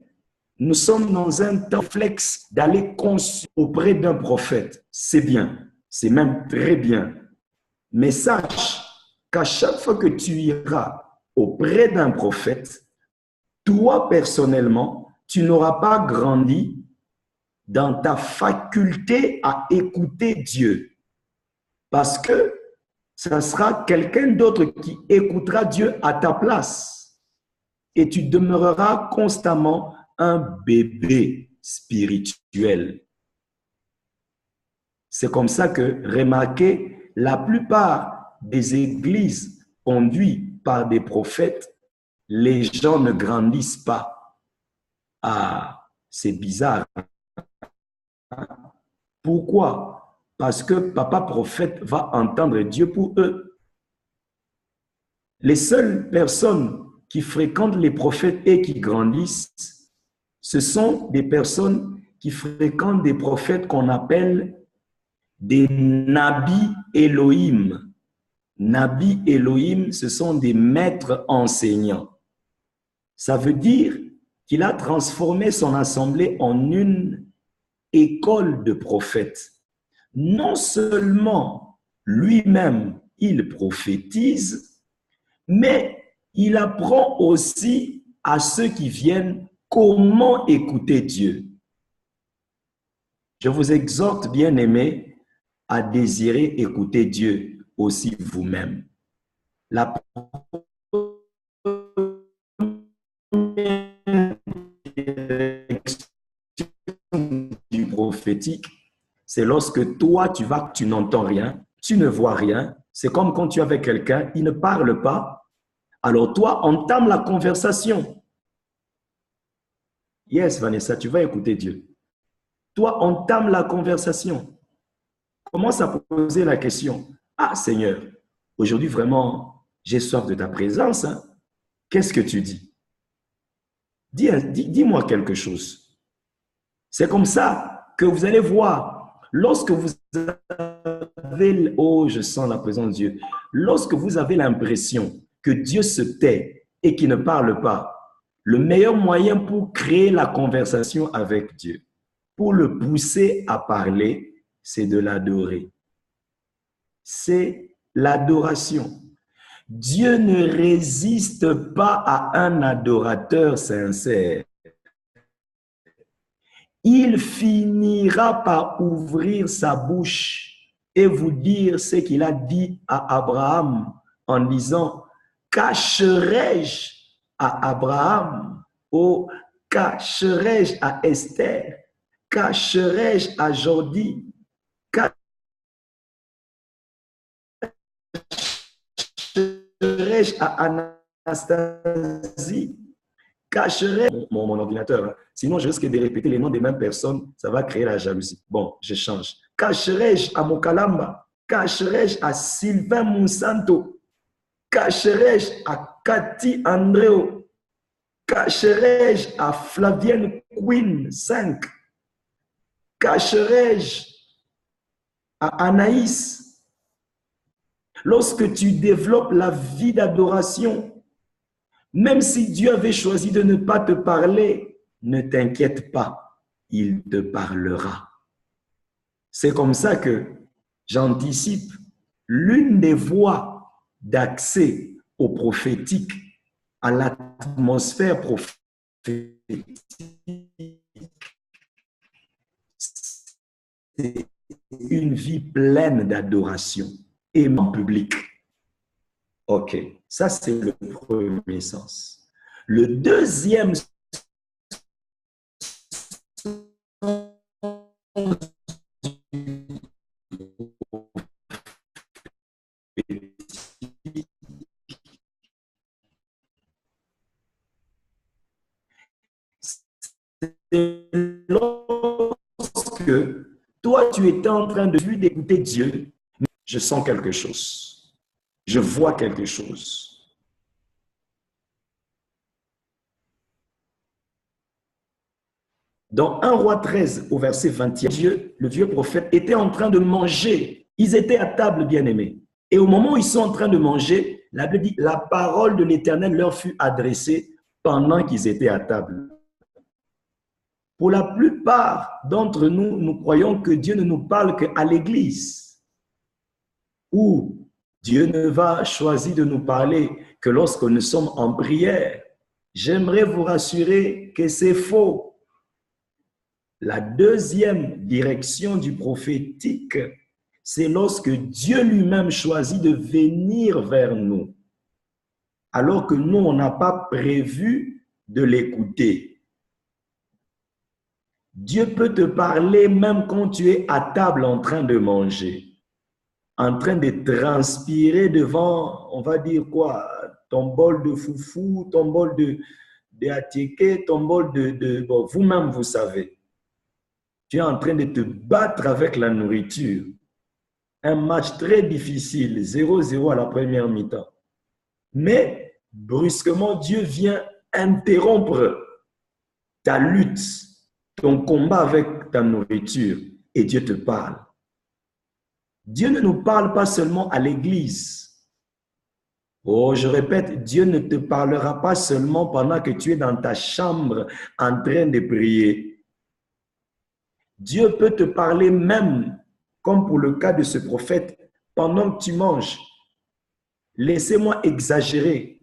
Nous sommes dans un temps flex d'aller consulter auprès d'un prophète. C'est bien, c'est même très bien. Mais sache qu'à chaque fois que tu iras auprès d'un prophète, toi personnellement, tu n'auras pas grandi dans ta faculté à écouter Dieu. Parce que ça sera quelqu'un d'autre qui écoutera Dieu à ta place. Et tu demeureras constamment un bébé spirituel. C'est comme ça que, remarquez, la plupart des églises conduites par des prophètes, les gens ne grandissent pas. Ah, c'est bizarre. Pourquoi? Parce que papa prophète va entendre Dieu pour eux. Les seules personnes qui fréquentent les prophètes et qui grandissent, ce sont des personnes qui fréquentent des prophètes qu'on appelle des Nabi Elohim. Nabi Elohim, ce sont des maîtres enseignants. Ça veut dire qu'il a transformé son assemblée en une école de prophètes. Non seulement lui-même, il prophétise, mais il apprend aussi à ceux qui viennent comment écouter Dieu. Je vous exhorte, bien-aimés, à désirer écouter Dieu aussi vous-même. La direction du prophétique, c'est lorsque toi, tu n'entends rien, tu ne vois rien. C'est comme quand tu es avec quelqu'un, il ne parle pas. Alors toi, entame la conversation. Yes, Vanessa, tu vas écouter Dieu. Toi, entame la conversation. Commence à poser la question. Ah, Seigneur, aujourd'hui, vraiment, j'ai soif de ta présence. Hein? Qu'est-ce que tu dis? Dis-moi quelque chose. C'est comme ça que vous allez voir. Lorsque vous avez... Oh, je sens la présence de Dieu. Lorsque vous avez l'impression que Dieu se tait et qu'il ne parle pas, le meilleur moyen pour créer la conversation avec Dieu, pour le pousser à parler, c'est de l'adorer. C'est l'adoration. Dieu ne résiste pas à un adorateur sincère. Il finira par ouvrir sa bouche et vous dire ce qu'il a dit à Abraham en disant « Cacherai-je à Abraham, oh, cacherai-je à Esther, cacherai-je à Jordi, cacherai-je à Anastasie, cacherai mon ordinateur. Hein. Sinon, je risque de répéter les noms des mêmes personnes, ça va créer la jalousie. Bon, je change. Cacherai-je à Mokalamba? Cacherai-je à Sylvain Monsanto? Cacherai-je à Cathy Andréo? Cacherai-je à Flavienne Queen 5? Cacherai-je à Anaïs? Lorsque tu développes la vie d'adoration, même si Dieu avait choisi de ne pas te parler, ne t'inquiète pas, il te parlera. C'est comme ça que j'anticipe l'une des voies d'accès au prophétique, à l'atmosphère prophétique. C'est une vie pleine d'adoration et en public. Ok, ça c'est le premier sens. Le deuxième sens, c'est lorsque toi tu étais en train d'écouter Dieu, je sens quelque chose, je vois quelque chose. Dans 1 Roi 13, au verset 21, Dieu, le vieux prophète, était en train de manger. Ils étaient à table, bien-aimés. Et au moment où ils sont en train de manger, la Bible dit, la parole de l'Éternel leur fut adressée pendant qu'ils étaient à table. Pour la plupart d'entre nous, nous croyons que Dieu ne nous parle qu'à l'église, ou Dieu ne va choisir de nous parler que lorsque nous sommes en prière. J'aimerais vous rassurer que c'est faux. La deuxième direction du prophétique, c'est lorsque Dieu lui-même choisit de venir vers nous, alors que nous, on n'a pas prévu de l'écouter. Dieu peut te parler même quand tu es à table en train de manger, en train de transpirer devant, on va dire quoi, ton bol de foufou, ton bol de attiqué, ton bol bon, vous-même, vous savez. Tu es en train de te battre avec la nourriture. Un match très difficile, 0-0 à la première mi-temps. Mais, brusquement, Dieu vient interrompre ta lutte, ton combat avec ta nourriture, et Dieu te parle. Dieu ne nous parle pas seulement à l'église. Oh, je répète, Dieu ne te parlera pas seulement pendant que tu es dans ta chambre en train de prier. Dieu peut te parler même, comme pour le cas de ce prophète, pendant que tu manges. Laissez-moi exagérer.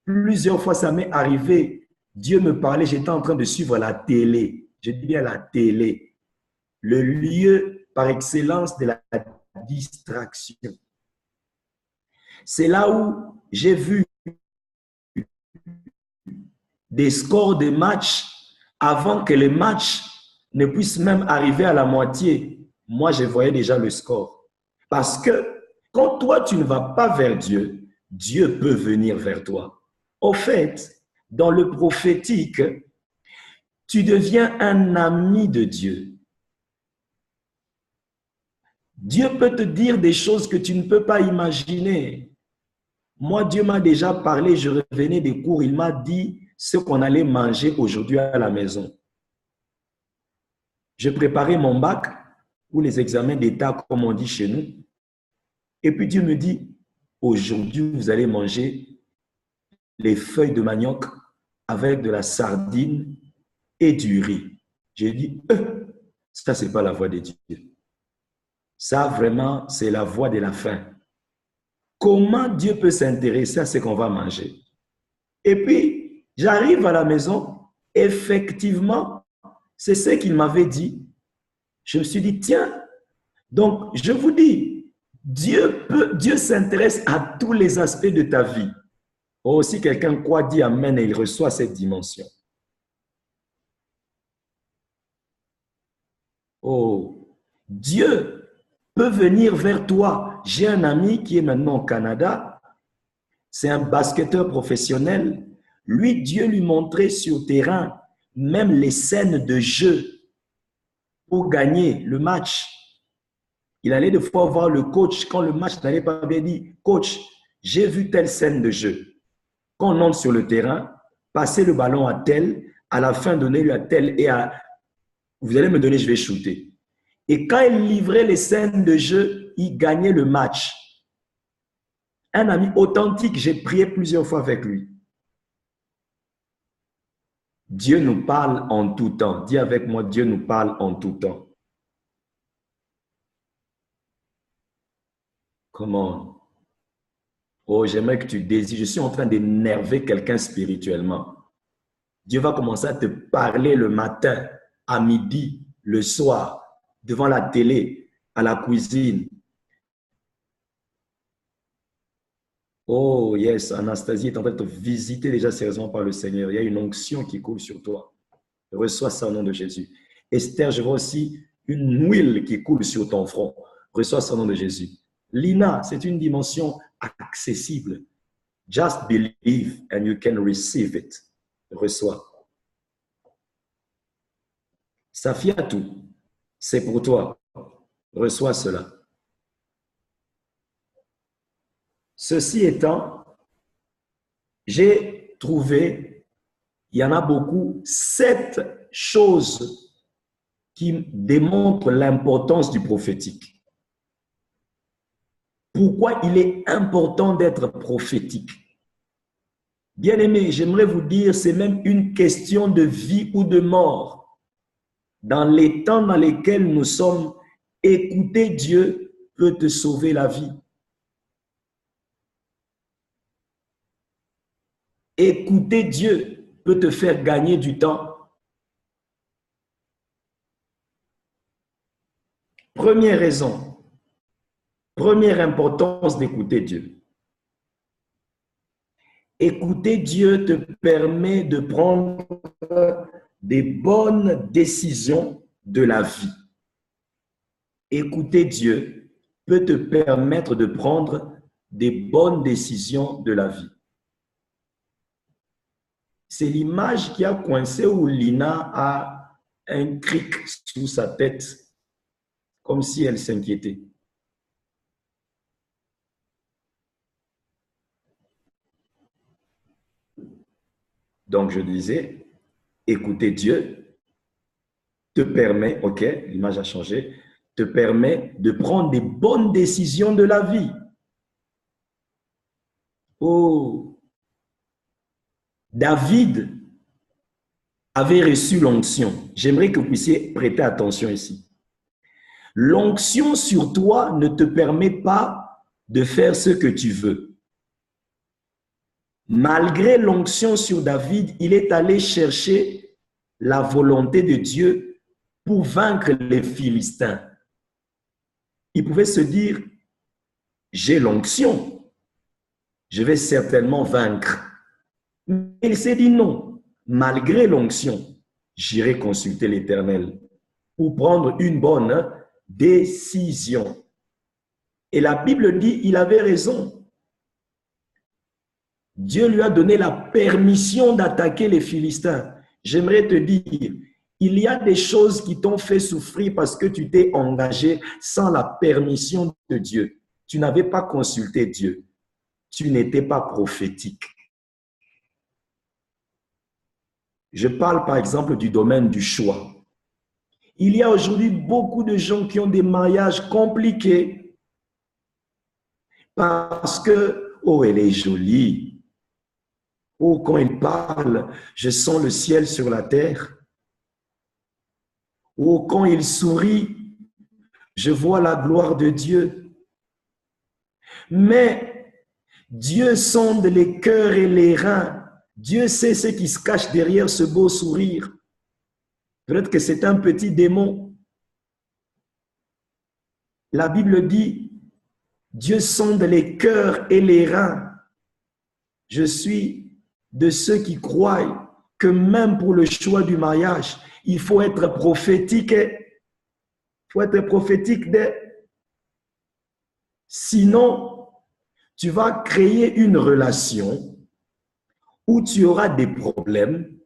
Plusieurs fois, ça m'est arrivé. Dieu me parlait, j'étais en train de suivre la télé. Je dis bien la télé. Le lieu par excellence de la distraction. C'est là où j'ai vu des scores de matchs avant que les matchs ne puisse même arriver à la moitié. Moi, je voyais déjà le score. Parce que quand toi, tu ne vas pas vers Dieu, Dieu peut venir vers toi. Au fait, dans le prophétique, tu deviens un ami de Dieu. Dieu peut te dire des choses que tu ne peux pas imaginer. Moi, Dieu m'a déjà parlé, je revenais des cours, il m'a dit ce qu'on allait manger aujourd'hui à la maison. Je préparais mon bac ou les examens d'État, comme on dit chez nous. Et puis Dieu me dit, aujourd'hui, vous allez manger les feuilles de manioc avec de la sardine et du riz. J'ai dit, ça, ce n'est pas la voix de Dieu. Ça, vraiment, c'est la voix de la faim. Comment Dieu peut s'intéresser à ce qu'on va manger? Et puis, j'arrive à la maison, effectivement, c'est ce qu'il m'avait dit. Je me suis dit, tiens, donc je vous dis, Dieu s'intéresse à tous les aspects de ta vie. Oh, si quelqu'un croit, dit Amen et il reçoit cette dimension. Oh, Dieu peut venir vers toi. J'ai un ami qui est maintenant au Canada. C'est un basketteur professionnel. Lui, Dieu lui montrait sur terrain même les scènes de jeu pour gagner le match. Il allait des fois voir le coach quand le match n'allait pas bien. Il dit, coach, j'ai vu telle scène de jeu. Quand on entre sur le terrain, passez le ballon à tel, à la fin, donnez-lui à tel et vous allez me donner, je vais shooter. Et quand il livrait les scènes de jeu, il gagnait le match. Un ami authentique, j'ai prié plusieurs fois avec lui. Dieu nous parle en tout temps. Dis avec moi, Dieu nous parle en tout temps. Comment? Oh, j'aimerais que tu désires. Je suis en train d'énerver quelqu'un spirituellement. Dieu va commencer à te parler le matin, à midi, le soir, devant la télé, à la cuisine. Oh, yes, Anastasie est en train de te visiter déjà sérieusement par le Seigneur. Il y a une onction qui coule sur toi. Reçois ça au nom de Jésus. Esther, je vois aussi une huile qui coule sur ton front. Reçois ça au nom de Jésus. Lina, c'est une dimension accessible. Just believe and you can receive it. Reçois. Safiatou, c'est pour toi. Reçois cela. Ceci étant, j'ai trouvé, il y en a beaucoup, 7 choses qui démontrent l'importance du prophétique. Pourquoi il est important d'être prophétique? Bien-aimés, j'aimerais vous dire, c'est même une question de vie ou de mort. Dans les temps dans lesquels nous sommes, écouter Dieu peut te sauver la vie. Écouter Dieu peut te faire gagner du temps. Première raison. Première importance d'écouter Dieu. Écouter Dieu te permet de prendre des bonnes décisions de la vie. Écouter Dieu peut te permettre de prendre des bonnes décisions de la vie. C'est l'image qui a coincé où Lina a un cric sous sa tête, comme si elle s'inquiétait. Donc, je disais, écouter Dieu te permet, ok, l'image a changé, te permet de prendre des bonnes décisions de la vie. Oh, David avait reçu l'onction. J'aimerais que vous puissiez prêter attention ici. L'onction sur toi ne te permet pas de faire ce que tu veux. Malgré l'onction sur David, il est allé chercher la volonté de Dieu pour vaincre les Philistins. Il pouvait se dire, j'ai l'onction, je vais certainement vaincre. Mais il s'est dit non, malgré l'onction, j'irai consulter l'Éternel pour prendre une bonne décision. Et la Bible dit, il avait raison. Dieu lui a donné la permission d'attaquer les Philistins. J'aimerais te dire, il y a des choses qui t'ont fait souffrir parce que tu t'es engagé sans la permission de Dieu. Tu n'avais pas consulté Dieu. Tu n'étais pas prophétique. Je parle par exemple du domaine du choix. Il y a aujourd'hui beaucoup de gens qui ont des mariages compliqués parce que, oh, elle est jolie. Oh, quand il parle, je sens le ciel sur la terre. Oh, quand il sourit, je vois la gloire de Dieu. Mais Dieu sonde les cœurs et les reins. Dieu sait ce qui se cache derrière ce beau sourire. Peut-être que c'est un petit démon. La Bible dit, Dieu sonde les cœurs et les reins. Je suis de ceux qui croient que même pour le choix du mariage, il faut être prophétique. Il faut être prophétique. Sinon, tu vas créer une relation où tu auras des problèmes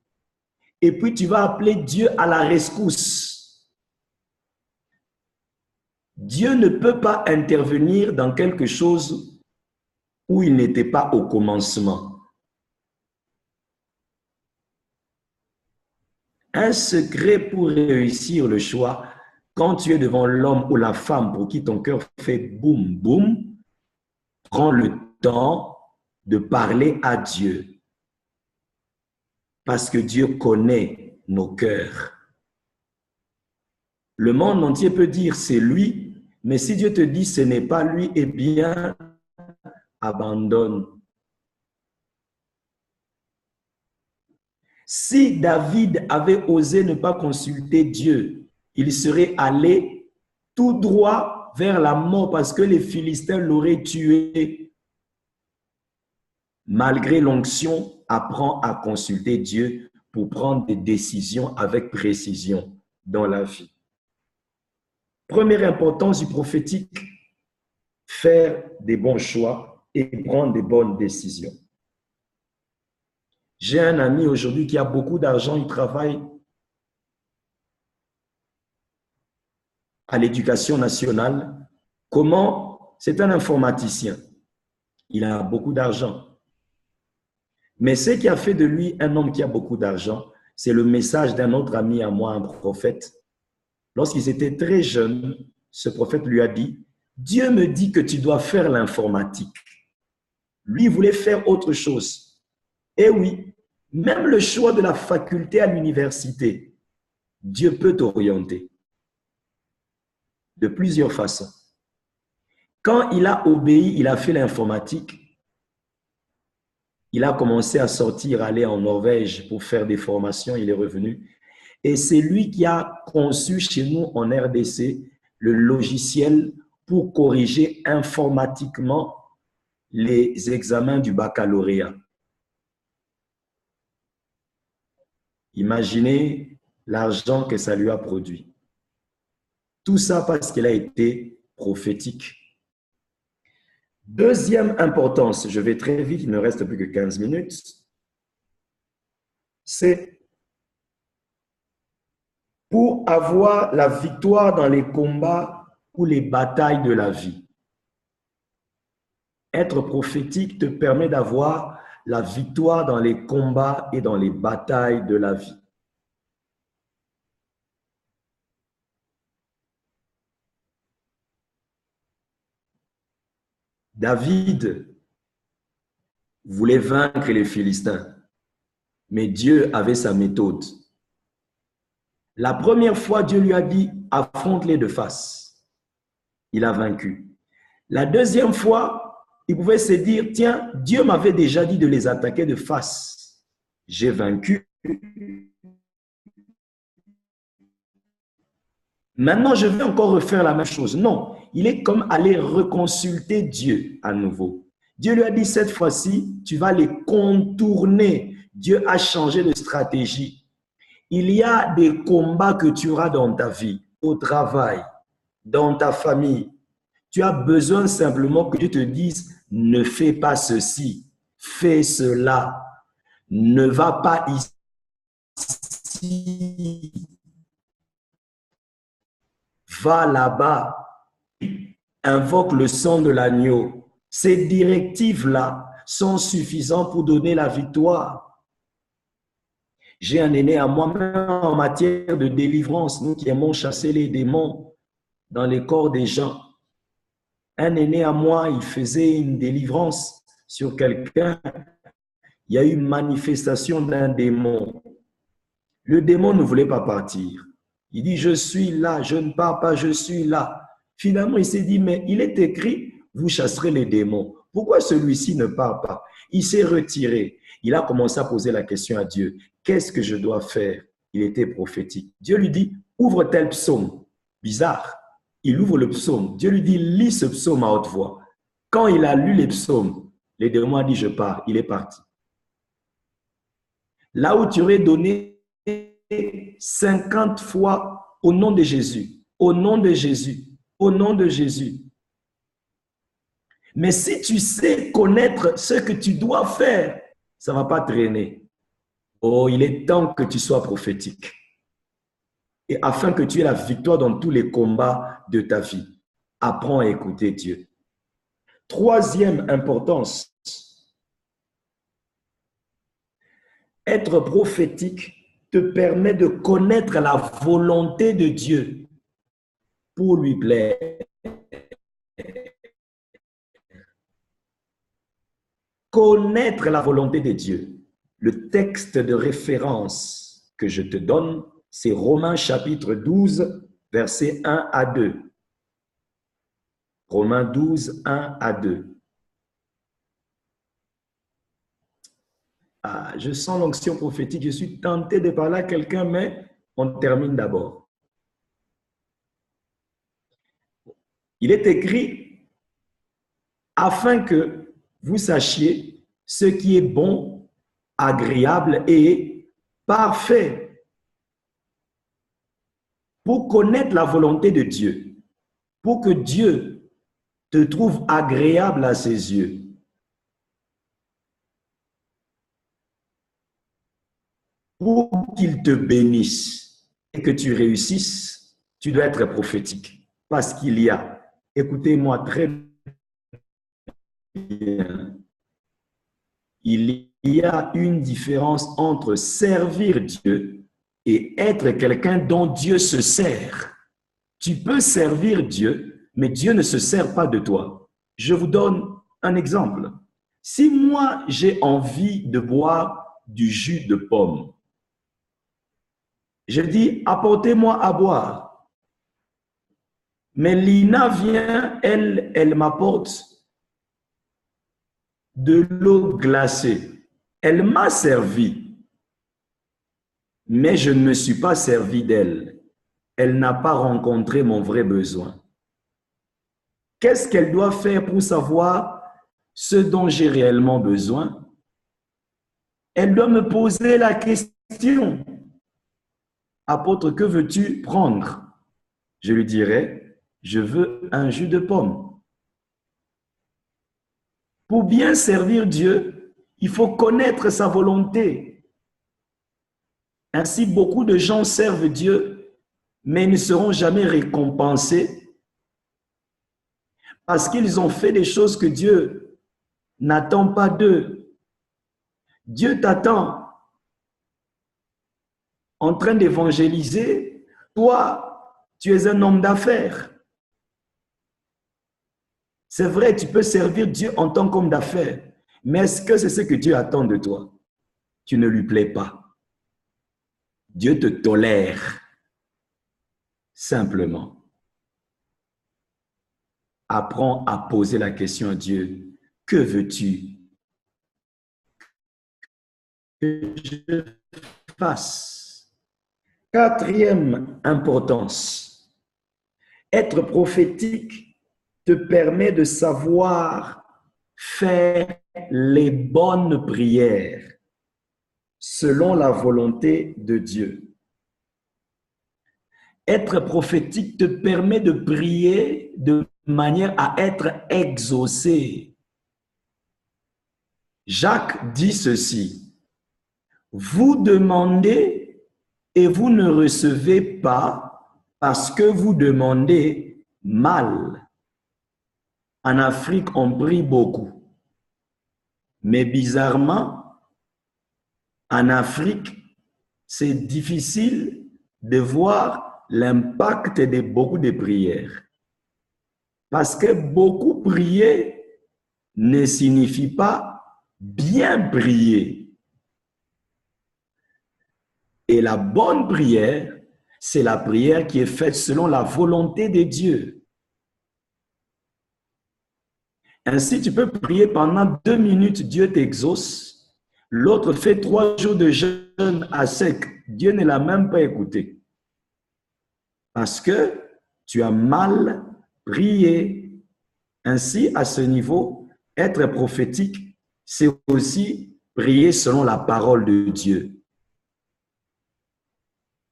et puis tu vas appeler Dieu à la rescousse. Dieu ne peut pas intervenir dans quelque chose où il n'était pas au commencement. Un secret pour réussir le choix, quand tu es devant l'homme ou la femme pour qui ton cœur fait boum, boum, prends le temps de parler à Dieu. Parce que Dieu connaît nos cœurs. Le monde entier peut dire c'est lui, mais si Dieu te dit ce n'est pas lui, eh bien, abandonne. Si David avait osé ne pas consulter Dieu, il serait allé tout droit vers la mort parce que les Philistins l'auraient tué. Malgré l'onction, apprends à consulter Dieu pour prendre des décisions avec précision dans la vie. Première importance du prophétique, faire des bons choix et prendre des bonnes décisions. J'ai un ami aujourd'hui qui a beaucoup d'argent, il travaille à l'éducation nationale. Comment? C'est un informaticien. Il a beaucoup d'argent. Mais ce qui a fait de lui un homme qui a beaucoup d'argent, c'est le message d'un autre ami à moi, un prophète. Lorsqu'il était très jeune, ce prophète lui a dit, « Dieu me dit que tu dois faire l'informatique. » Lui, il voulait faire autre chose. Et oui, même le choix de la faculté à l'université, Dieu peut t'orienter de plusieurs façons. Quand il a obéi, il a fait l'informatique. Il a commencé à sortir, aller en Norvège pour faire des formations, il est revenu. Et c'est lui qui a conçu chez nous en RDC le logiciel pour corriger informatiquement les examens du baccalauréat. Imaginez l'argent que ça lui a produit. Tout ça parce qu'il a été prophétique. Deuxième importance, je vais très vite, il ne reste plus que 15 minutes, c'est pour avoir la victoire dans les combats ou les batailles de la vie. Être prophétique te permet d'avoir la victoire dans les combats et dans les batailles de la vie. David voulait vaincre les Philistins, mais Dieu avait sa méthode. La première fois, Dieu lui a dit, affronte-les de face. Il a vaincu. La deuxième fois, il pouvait se dire, tiens, Dieu m'avait déjà dit de les attaquer de face. J'ai vaincu. Maintenant, je vais encore refaire la même chose. Non, il est comme aller reconsulter Dieu à nouveau. Dieu lui a dit, cette fois-ci, tu vas les contourner. Dieu a changé de stratégie. Il y a des combats que tu auras dans ta vie, au travail, dans ta famille. Tu as besoin simplement que Dieu te dise, ne fais pas ceci, fais cela, ne va pas ici, va là-bas, invoque le sang de l'agneau. Ces directives-là sont suffisantes pour donner la victoire. J'ai un aîné à moi-même en matière de délivrance, nous qui aimons chasser les démons dans les corps des gens. Un aîné à moi, il faisait une délivrance sur quelqu'un. Il y a eu une manifestation d'un démon. Le démon ne voulait pas partir. Il dit, je suis là, je ne pars pas, je suis là. Finalement, il s'est dit, mais il est écrit, vous chasserez les démons. Pourquoi celui-ci ne part pas? Il s'est retiré. Il a commencé à poser la question à Dieu. Qu'est-ce que je dois faire? Il était prophétique. Dieu lui dit, ouvre tel psaume. Bizarre. Il ouvre le psaume. Dieu lui dit, lis ce psaume à haute voix. Quand il a lu les psaumes, les démons ont dit, je pars. Il est parti. Là où tu aurais donné 50 fois au nom de Jésus, au nom de Jésus, au nom de Jésus. Mais si tu sais connaître ce que tu dois faire, ça ne va pas traîner. Oh, il est temps que tu sois prophétique. Et afin que tu aies la victoire dans tous les combats de ta vie. Apprends à écouter Dieu. Troisième importance, être prophétique te permet de connaître la volonté de Dieu pour lui plaire. Connaître la volonté de Dieu. Le texte de référence que je te donne, c'est Romains chapitre 12, versets 1 à 2. Romains 12, 1 à 2. Ah, je sens l'onction prophétique. Je suis tenté de parler à quelqu'un, mais on termine d'abord. Il est écrit, afin que vous sachiez ce qui est bon, agréable et parfait. Pour connaître la volonté de Dieu, pour que Dieu te trouve agréable à ses yeux. Pour qu'il te bénisse et que tu réussisses, tu dois être prophétique. Parce qu'il y a, écoutez-moi très bien, il y a une différence entre servir Dieu et être quelqu'un dont Dieu se sert. Tu peux servir Dieu, mais Dieu ne se sert pas de toi. Je vous donne un exemple. Si moi, j'ai envie de boire du jus de pomme, je dis, apportez-moi à boire. Mais Lina vient, elle m'apporte de l'eau glacée. Elle m'a servi, mais je ne me suis pas servi d'elle. Elle n'a pas rencontré mon vrai besoin. Qu'est-ce qu'elle doit faire pour savoir ce dont j'ai réellement besoin? Elle doit me poser la question. Apôtre, que veux-tu prendre? Je lui dirai, je veux un jus de pomme. Pour bien servir Dieu, il faut connaître sa volonté. Ainsi, beaucoup de gens servent Dieu, mais ne seront jamais récompensés parce qu'ils ont fait des choses que Dieu n'attend pas d'eux. Dieu t'attend en train d'évangéliser. Toi, tu es un homme d'affaires. C'est vrai, tu peux servir Dieu en tant qu'homme d'affaires, mais est-ce que c'est ce que Dieu attend de toi? Tu ne lui plais pas. Dieu te tolère. Simplement. Apprends à poser la question à Dieu. Que veux-tu que je fasse? Quatrième importance. Être prophétique te permet de savoir faire les bonnes prières selon la volonté de Dieu. Être prophétique te permet de prier de manière à être exaucé. Jacques dit ceci, « Vous demandez et vous ne recevez pas parce que vous demandez mal. » En Afrique, on prie beaucoup. Mais bizarrement, en Afrique, c'est difficile de voir l'impact de beaucoup de prières. Parce que beaucoup prier ne signifie pas bien prier. Et la bonne prière, c'est la prière qui est faite selon la volonté de Dieu. Ainsi, tu peux prier pendant 2 minutes, Dieu t'exauce. L'autre fait 3 jours de jeûne à sec. Dieu ne l'a même pas écouté. Parce que tu as mal prié. Ainsi, à ce niveau, être prophétique, c'est aussi prier selon la parole de Dieu.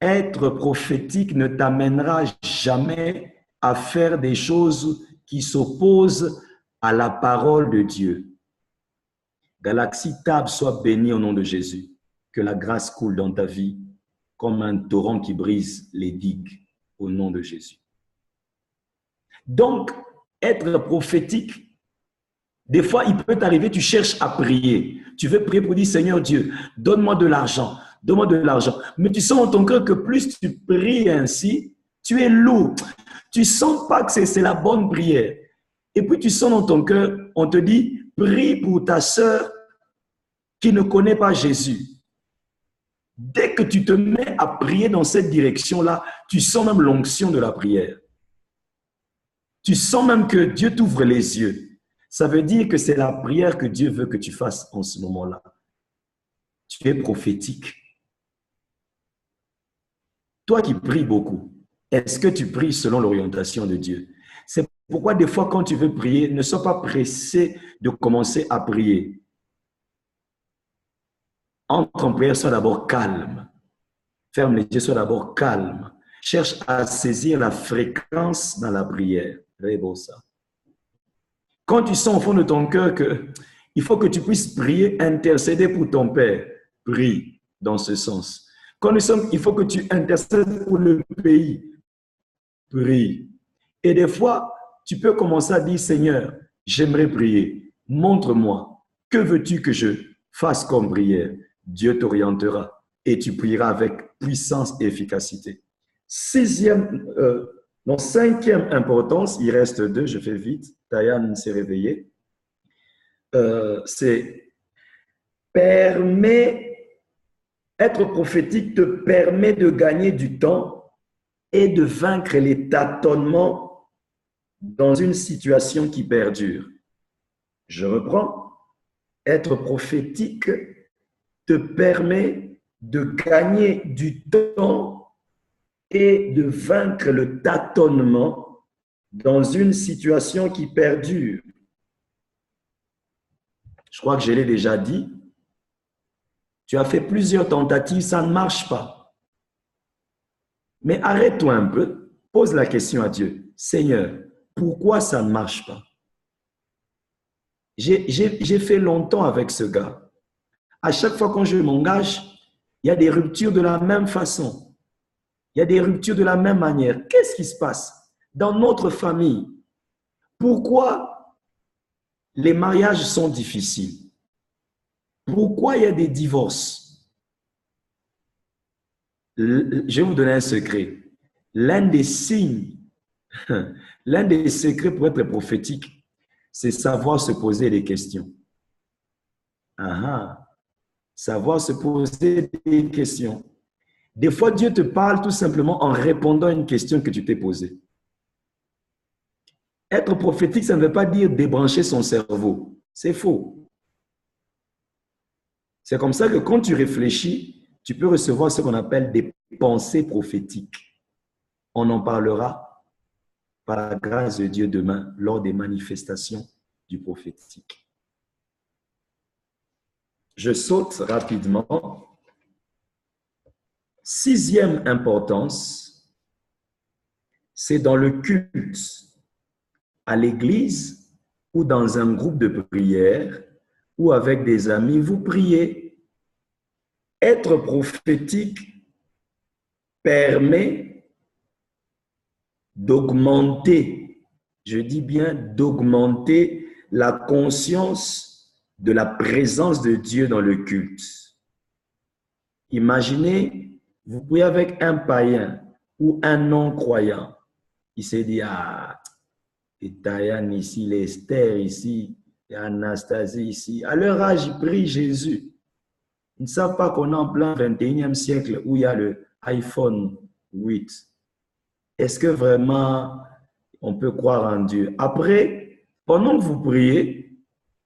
Être prophétique ne t'amènera jamais à faire des choses qui s'opposent à la parole de Dieu. Galaxy Tab soit béni au nom de Jésus. Que la grâce coule dans ta vie comme un torrent qui brise les digues au nom de Jésus. Donc, être prophétique, des fois, il peut t'arriver, tu cherches à prier. Tu veux prier pour dire, Seigneur Dieu, donne-moi de l'argent, donne-moi de l'argent. Mais tu sens en ton cœur que plus tu pries ainsi, tu es lourd. Tu ne sens pas que c'est la bonne prière. Et puis tu sens dans ton cœur, on te dit, prie pour ta sœur qui ne connaît pas Jésus. Dès que tu te mets à prier dans cette direction-là, tu sens même l'onction de la prière. Tu sens même que Dieu t'ouvre les yeux. Ça veut dire que c'est la prière que Dieu veut que tu fasses en ce moment-là. Tu es prophétique. Toi qui pries beaucoup, est-ce que tu pries selon l'orientation de Dieu? C'est pourquoi des fois quand tu veux prier, ne sois pas pressé de commencer à prier. Entre en prière, sois d'abord calme. Ferme les yeux, sois d'abord calme. Cherche à saisir la fréquence dans la prière. Très beau ça. Quand tu sens au fond de ton cœur qu'il faut que tu puisses prier, intercéder pour ton Père, prie dans ce sens. Quand il faut que tu intercèdes pour le pays, prie. Et des fois, tu peux commencer à dire, Seigneur, j'aimerais prier. Montre-moi, que veux-tu que je fasse comme prière? Dieu t'orientera et tu prieras avec puissance et efficacité. Cinquième importance, il reste 2, je fais vite. Diane s'est réveillée. C'est être prophétique te permet de gagner du temps et de vaincre les tâtonnements dans une situation qui perdure. Je reprends. Être prophétique te permet de gagner du temps et de vaincre le tâtonnement dans une situation qui perdure. Je crois que je l'ai déjà dit. Tu as fait plusieurs tentatives, ça ne marche pas. Mais arrête-toi un peu, pose la question à Dieu. Seigneur, pourquoi ça ne marche pas? J'ai fait longtemps avec ce gars. À chaque fois quand je m'engage, il y a des ruptures de la même façon. Il y a des ruptures de la même manière. Qu'est-ce qui se passe dans notre famille? Pourquoi les mariages sont difficiles? Pourquoi il y a des divorces? Je vais vous donner un secret. L'un des signes, l'un des secrets pour être prophétique, c'est savoir se poser des questions. Savoir se poser des questions. Des fois, Dieu te parle tout simplement en répondant à une question que tu t'es posée. Être prophétique, ça ne veut pas dire débrancher son cerveau. C'est faux. C'est comme ça que quand tu réfléchis, tu peux recevoir ce qu'on appelle des pensées prophétiques. On en parlera par la grâce de Dieu demain lors des manifestations du prophétique. Je saute rapidement. 6e importance, c'est dans le culte, à l'église ou dans un groupe de prière ou avec des amis, vous priez. Être prophétique permet d'augmenter, je dis bien d'augmenter la conscience de la présence de Dieu dans le culte. Imaginez, vous priez avec un païen ou un non-croyant. Il s'est dit, et Diane ici, l'Esther ici, et Anastasie ici. À leur âge, ils prient Jésus. Ils ne savent pas qu'on est en plein 21e siècle où il y a le iPhone 8. Est-ce que vraiment on peut croire en Dieu? Après, pendant que vous priez,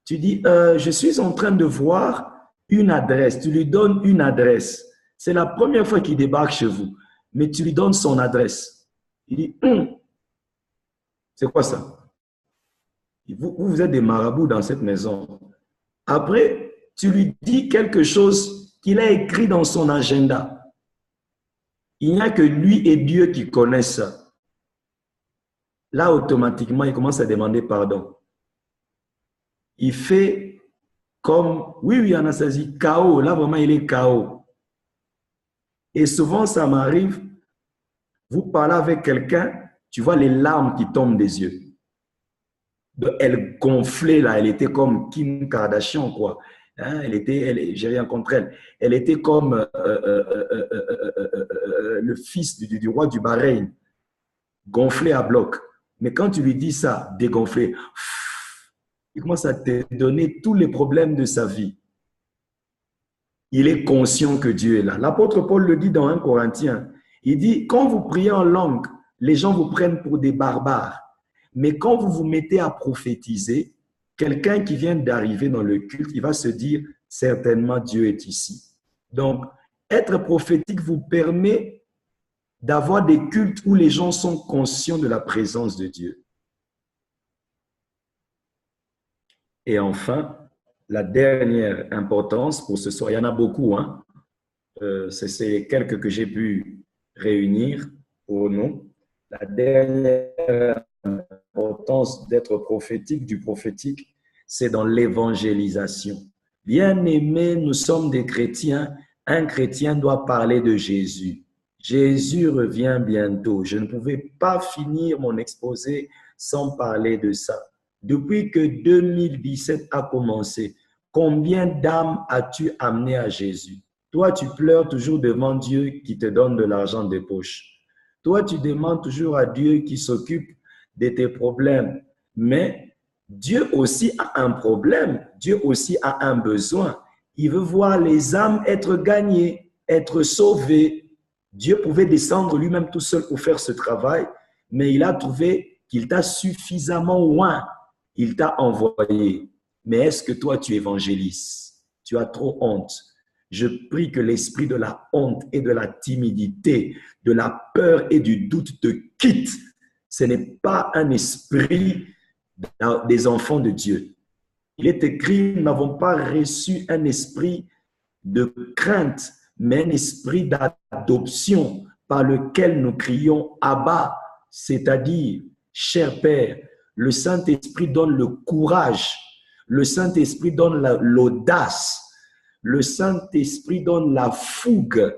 tu dis, je suis en train de voir une adresse. Tu lui donnes une adresse. C'est la première fois qu'il débarque chez vous, mais tu lui donnes son adresse. Il dit, c'est quoi ça? Vous êtes des marabouts dans cette maison. Après, tu lui dis quelque chose qu'il a écrit dans son agenda. Il n'y a que lui et Dieu qui connaissent ça. Là, automatiquement, il commence à demander pardon. Il fait comme, oui, Anastasie, KO. Là, vraiment, il est KO. Et souvent, ça m'arrive, vous parlez avec quelqu'un, tu vois les larmes qui tombent des yeux. Elle gonflait là, elle était comme Kim Kardashian, quoi. Hein, j'ai rien contre elle. Elle était comme le fils du roi du Bahreïn, gonflé à bloc. Mais quand tu lui dis ça, dégonflé, il commence à te donner tous les problèmes de sa vie. Il est conscient que Dieu est là. L'apôtre Paul le dit dans 1 Corinthiens. Il dit, quand vous priez en langue, les gens vous prennent pour des barbares. Mais quand vous vous mettez à prophétiser, quelqu'un qui vient d'arriver dans le culte, il va se dire, certainement Dieu est ici. Donc, être prophétique vous permet d'avoir des cultes où les gens sont conscients de la présence de Dieu. Et enfin, la dernière importance pour ce soir, il y en a beaucoup, hein? C'est les quelques que j'ai pu réunir pour nous. La dernière importance d'être prophétique, du prophétique, c'est dans l'évangélisation. Bien-aimés, nous sommes des chrétiens. Un chrétien doit parler de Jésus. Jésus revient bientôt. Je ne pouvais pas finir mon exposé sans parler de ça. Depuis que 2017 a commencé, combien d'âmes as-tu amené à Jésus? Toi, tu pleures toujours devant Dieu qui te donne de l'argent de poche. Toi, tu demandes toujours à Dieu qui s'occupe de tes problèmes. Mais Dieu aussi a un problème. Dieu aussi a un besoin. Il veut voir les âmes être gagnées, être sauvées. Dieu pouvait descendre lui-même tout seul pour faire ce travail, mais il a trouvé qu'il t'a suffisamment loin. Il t'a envoyé. Mais est-ce que toi, tu évangélises? Tu as trop honte. Je prie que l'esprit de la honte et de la timidité, de la peur et du doute te quitte. Ce n'est pas un esprit des enfants de Dieu. Il est écrit, nous n'avons pas reçu un esprit de crainte, mais un esprit d'adoption par lequel nous crions Abba, c'est-à-dire, cher Père. Le Saint-Esprit donne le courage, le Saint-Esprit donne l'audace, le Saint-Esprit donne la fougue,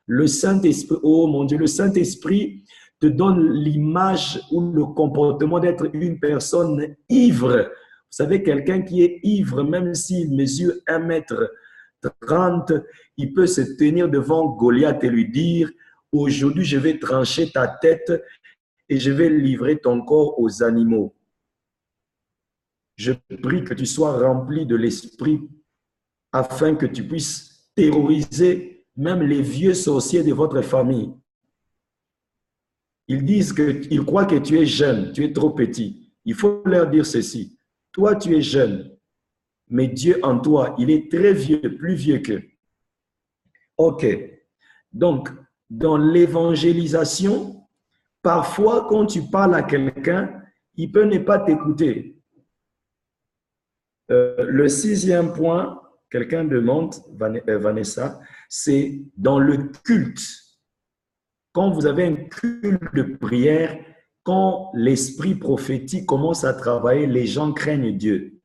le Saint-Esprit, oh mon Dieu, le Saint-Esprit te donne l'image ou le comportement d'être une personne ivre. Vous savez, quelqu'un qui est ivre, même s'il mesure 1,30 m, il peut se tenir devant Goliath et lui dire, aujourd'hui je vais trancher ta tête et je vais livrer ton corps aux animaux. Je prie que tu sois rempli de l'esprit afin que tu puisses terroriser même les vieux sorciers de votre famille. Ils disent qu'ils croient que tu es jeune, tu es trop petit. Il faut leur dire ceci. Toi, tu es jeune, mais Dieu en toi, il est très vieux, plus vieux qu'eux. Ok. Donc, dans l'évangélisation, parfois, quand tu parles à quelqu'un, il peut ne pas t'écouter. Le 6e point, quelqu'un demande, Vanessa, c'est dans le culte. Quand vous avez un culte de prière, quand l'esprit prophétique commence à travailler, les gens craignent Dieu.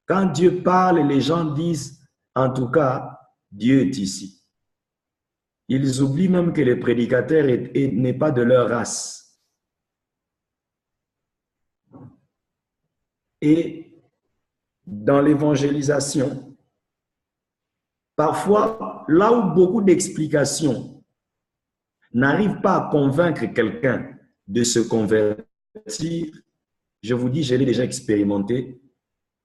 Quand Dieu parle, les gens disent, en tout cas, Dieu est ici. Ils oublient même que les prédicateurs n'est pas de leur race. Et dans l'évangélisation, parfois, là où beaucoup d'explications n'arrivent pas à convaincre quelqu'un de se convertir, je vous dis, je l'ai déjà expérimenté,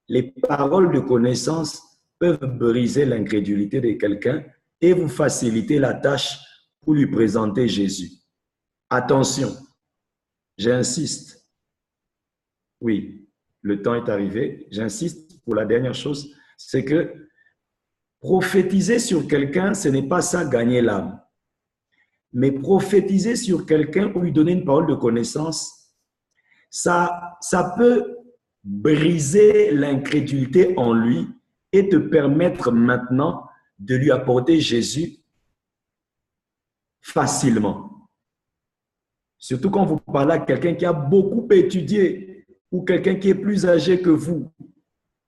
les paroles de connaissance peuvent briser l'incrédulité de quelqu'un et vous faciliter la tâche pour lui présenter Jésus. Attention, j'insiste. Oui, le temps est arrivé. J'insiste pour la dernière chose, c'est que prophétiser sur quelqu'un, ce n'est pas ça gagner l'âme. Mais prophétiser sur quelqu'un ou lui donner une parole de connaissance, ça peut briser l'incrédulité en lui et te permettre maintenant de lui apporter Jésus facilement. Surtout quand vous parlez à quelqu'un qui a beaucoup étudié ou quelqu'un qui est plus âgé que vous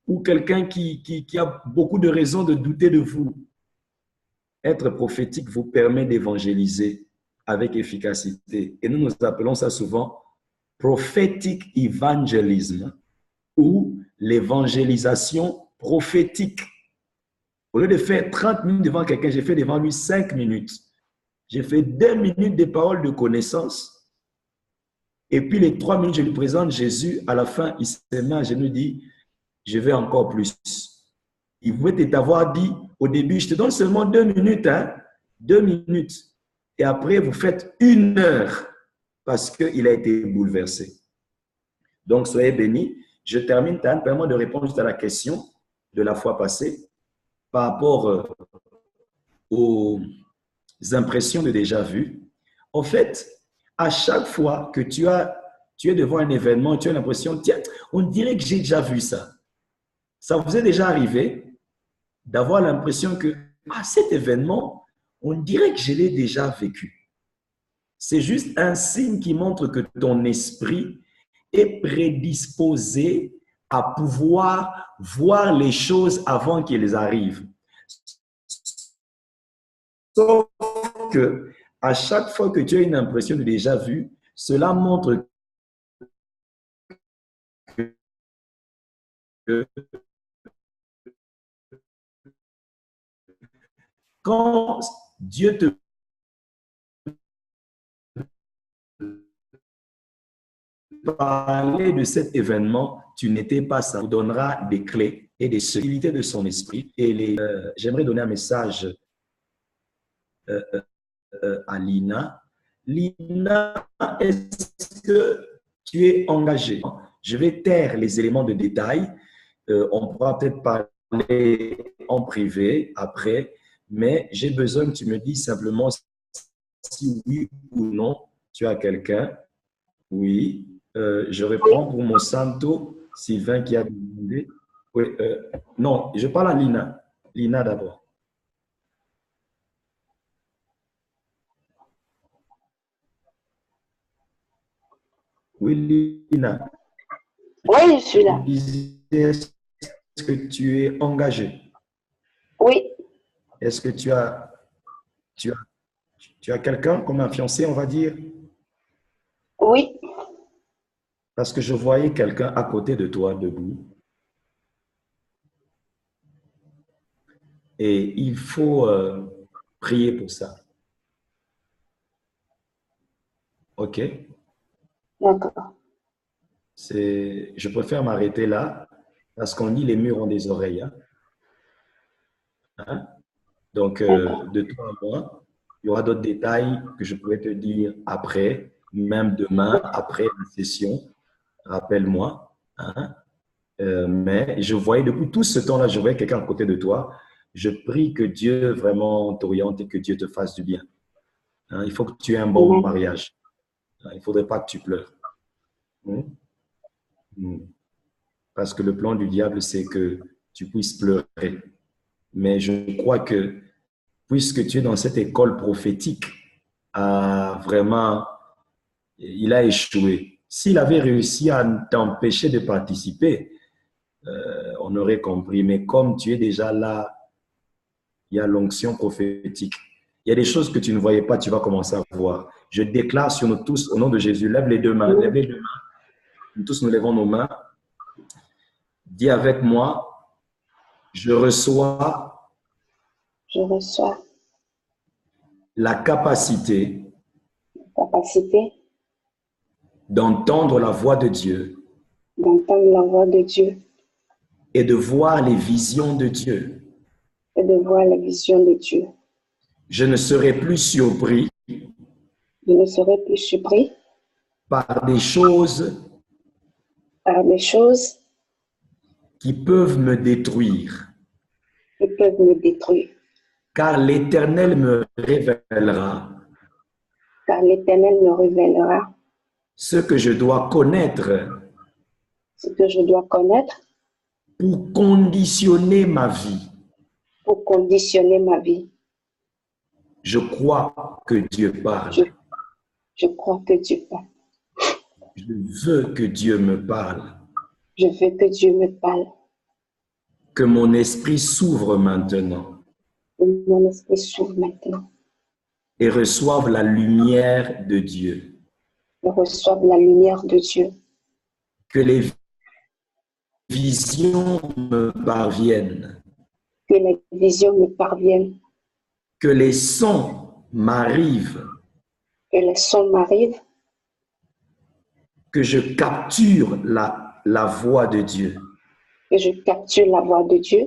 ou quelqu'un qui a beaucoup de raisons de douter de vous. Être prophétique vous permet d'évangéliser avec efficacité. Et nous appelons ça souvent prophetic evangelism ou l'évangélisation prophétique. Au lieu de faire 30 minutes devant quelqu'un, j'ai fait devant lui 5 minutes. J'ai fait 2 minutes de paroles de connaissance. Et puis les 3 minutes, je lui présente Jésus. À la fin, il se met à genoux et dit, je veux encore plus. Il pouvait t'avoir dit au début, je te donne seulement 2 minutes, 2 minutes. Et après, vous faites 1 heure parce qu'il a été bouleversé. Donc, soyez bénis. Je termine, Tan, permets de répondre juste à la question de la fois passée par rapport aux impressions de déjà vu. En fait, à chaque fois que tu es devant un événement, tu as l'impression, tiens, on dirait que j'ai déjà vu ça. Ça vous est déjà arrivé d'avoir l'impression que, cet événement, on dirait que je l'ai déjà vécu. C'est juste un signe qui montre que ton esprit est prédisposé à pouvoir voir les choses avant qu'elles arrivent. Sauf que à chaque fois que tu as une impression de déjà vu, cela montre que quand Dieu te parlait de cet événement, tu n'étais pas ça. Il vous donnera des clés et des subtilités de son esprit. Et j'aimerais donner un message à Lina. Lina, est-ce que tu es engagée? Je vais taire les éléments de détail. On pourra peut-être parler en privé après, mais j'ai besoin que tu me dises simplement si oui ou non tu as quelqu'un. Oui. Je réponds pour mon Santo, Sylvain qui a demandé. Oui, non, je parle à Lina. Lina d'abord. Oui, Lina. Oui, je suis là. Est-ce que tu es engagé? Oui. Est-ce que tu as quelqu'un comme un fiancé, on va dire? Oui. Parce que je voyais quelqu'un à côté de toi, debout. Et il faut prier pour ça. OK? D'accord. Je préfère m'arrêter là parce qu'on dit les murs ont des oreilles. Hein? Donc, de toi à moi, il y aura d'autres détails que je pourrais te dire après, même demain, après la session. Rappelle-moi. Hein? Mais je voyais depuis tout ce temps-là, je voyais quelqu'un à côté de toi. Je prie que Dieu vraiment t'oriente et que Dieu te fasse du bien. Hein? Il faut que tu aies un bon mariage. Hein? Il ne faudrait pas que tu pleures. Parce que le plan du diable, c'est que tu puisses pleurer. Mais je crois que puisque tu es dans cette école prophétique, vraiment, il a échoué. S'il avait réussi à t'empêcher de participer, on aurait compris. Mais comme tu es déjà là, il y a l'onction prophétique. Il y a des choses que tu ne voyais pas, tu vas commencer à voir. Je déclare sur nous tous, au nom de Jésus, lève les deux mains, lève les deux mains. Nous tous, nous lèvons nos mains. Dis avec moi, je reçois la capacité d'entendre la voix de Dieu et de voir les visions de Dieu. Je ne serai plus surpris par des choses qui peuvent me détruire. Car l'Éternel me révélera ce que je dois connaître pour conditionner ma vie. Je crois que Dieu parle. Je crois que Dieu parle. Je veux que Dieu me parle. Je veux que Dieu me parle. Que mon esprit s'ouvre maintenant. Que mon esprit s'ouvre maintenant. Et reçoive la lumière de Dieu. reçoivent la lumière de Dieu, que les visions me parviennent, que les visions me parviennent, que les sons m'arrivent, que les sons m'arrivent, que je capture la voix de Dieu que je capture la voix de Dieu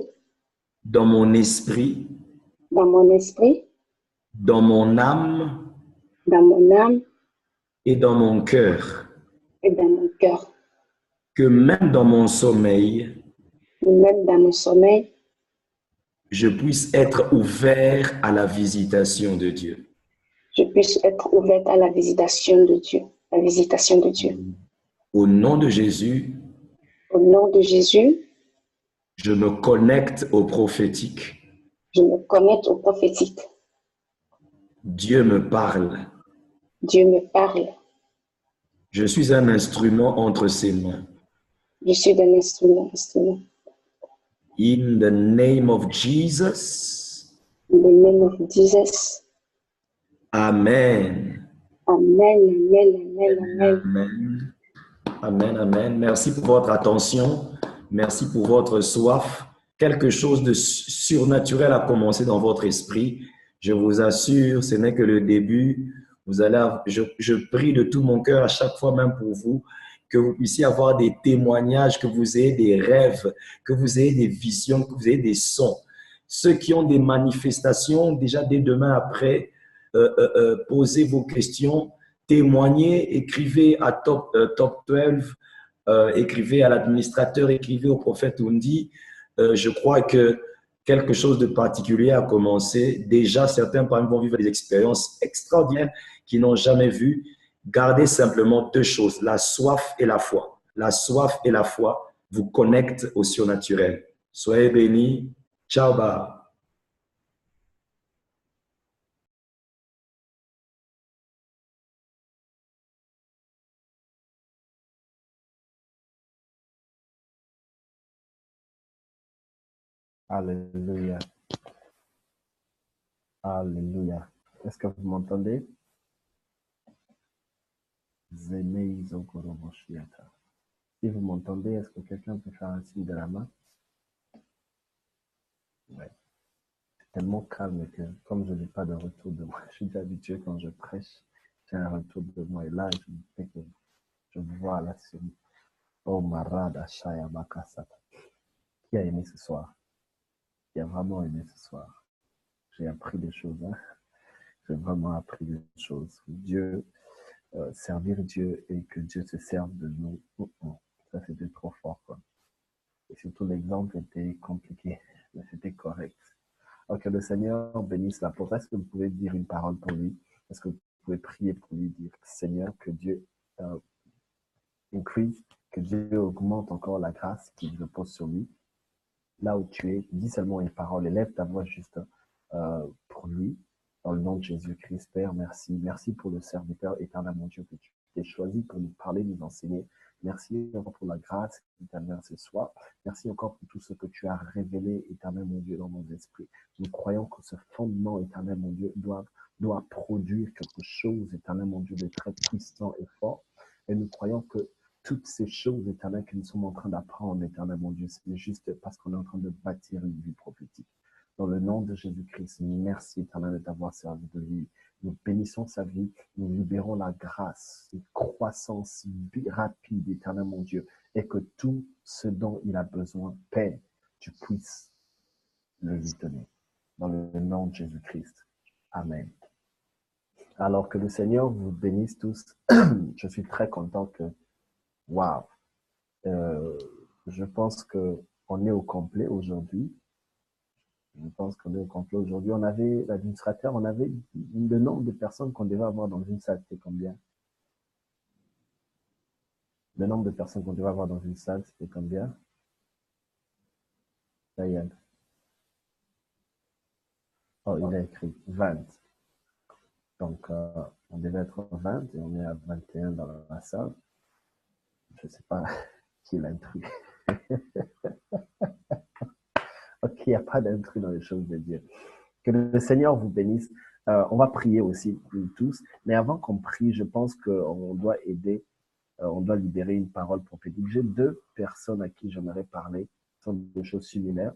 dans mon esprit, dans mon esprit, dans mon âme dans mon âme et dans mon cœur, et dans mon cœur. que même dans mon sommeil, Et même dans mon sommeil, je puisse être ouvert à la visitation de Dieu. je puisse être ouverte à la visitation de Dieu. La visitation de Dieu. Au nom de Jésus, Au nom de Jésus, je me connecte au prophétique. je me connecte au prophétique. Dieu me parle. Dieu me parle. Je suis un instrument entre ses mains. Je suis un instrument. In the name of Jesus. In the name of Jesus. Amen. Amen, amen, amen, amen. Amen. Amen, amen. Merci pour votre attention. Merci pour votre soif. Quelque chose de surnaturel a commencé dans votre esprit. Je vous assure, ce n'est que le début. Vous allez, je prie de tout mon cœur à chaque fois, même pour vous, que vous puissiez avoir des témoignages, que vous ayez des rêves, que vous ayez des visions, que vous ayez des sons. Ceux qui ont des manifestations, déjà dès demain après, posez vos questions, témoignez, écrivez à Top 12, écrivez à l'administrateur, écrivez au prophète Undi. Je crois que quelque chose de particulier a commencé. Déjà, certains parmi vont vivre des expériences extraordinaires qu'ils n'ont jamais vues. Gardez simplement deux choses, la soif et la foi. La soif et la foi vous connectent au surnaturel. Soyez bénis. Ciao, bye. Alléluia. Alléluia. Est-ce que vous m'entendez? Si vous m'entendez, est-ce que quelqu'un peut faire un signe de la main? Ouais. C'est tellement calme que comme je n'ai pas de retour de moi, je suis déjà habitué quand je prêche, j'ai un retour de moi. Et là, je me fais que je vois là sur Oh Marada Shaya Bakasata. Qui a aimé ce soir? Qui a vraiment aimé ce soir? J'ai appris des choses. Hein? J'ai vraiment appris des choses. Dieu, servir Dieu et que Dieu se serve de nous. Ça, c'était trop fort. Quoi. Et surtout, l'exemple était compliqué, mais c'était correct. Ok, le Seigneur bénisse la pauvre. Est-ce que vous pouvez dire une parole pour lui? Est-ce que vous pouvez prier pour lui, dire Seigneur, que Dieu increase, que Dieu augmente encore la grâce qui repose sur lui? Là où tu es, dis seulement une parole, élève ta voix juste pour lui. Dans le nom de Jésus-Christ, Père, merci. Merci pour le serviteur éternel, mon Dieu, que tu t'es choisi pour nous parler, nous enseigner. Merci encore pour la grâce qui t'amène ce soir. Merci encore pour tout ce que tu as révélé, éternel, mon Dieu, dans nos esprits. Nous croyons que ce fondement, éternel, mon Dieu, doit produire quelque chose, éternel, mon Dieu, de très puissant et fort. Et nous croyons que toutes ces choses, éternel, que nous sommes en train d'apprendre, éternel, mon Dieu, c'est juste parce qu'on est en train de bâtir une vie prophétique. Dans le nom de Jésus-Christ, merci, éternel, de t'avoir servi de lui. Nous bénissons sa vie, nous libérons la grâce, une croissance rapide, éternel, mon Dieu, et que tout ce dont il a besoin, Père, tu puisses le lui donner. Dans le nom de Jésus-Christ. Amen. Alors que le Seigneur vous bénisse tous. Je suis très content que, waouh, je pense qu'on est au complet aujourd'hui. Je pense qu'on est au complet aujourd'hui. On avait, l'administrateur, on avait le nombre de personnes qu'on devait avoir dans une salle, c'était combien? Le nombre de personnes qu'on devait avoir dans une salle, c'était combien? Diane. Oh, il a écrit 20. Donc, on devait être 20 et on est à 21 dans la salle. Je ne sais pas qui l'a intrus. Ok, il n'y a pas d'intrus dans les choses de Dieu. Que le Seigneur vous bénisse. On va prier aussi nous tous, mais avant qu'on prie, je pense qu'on doit aider, on doit libérer une parole prophétique. J'ai deux personnes à qui j'aimerais parler, ce sont des choses similaires.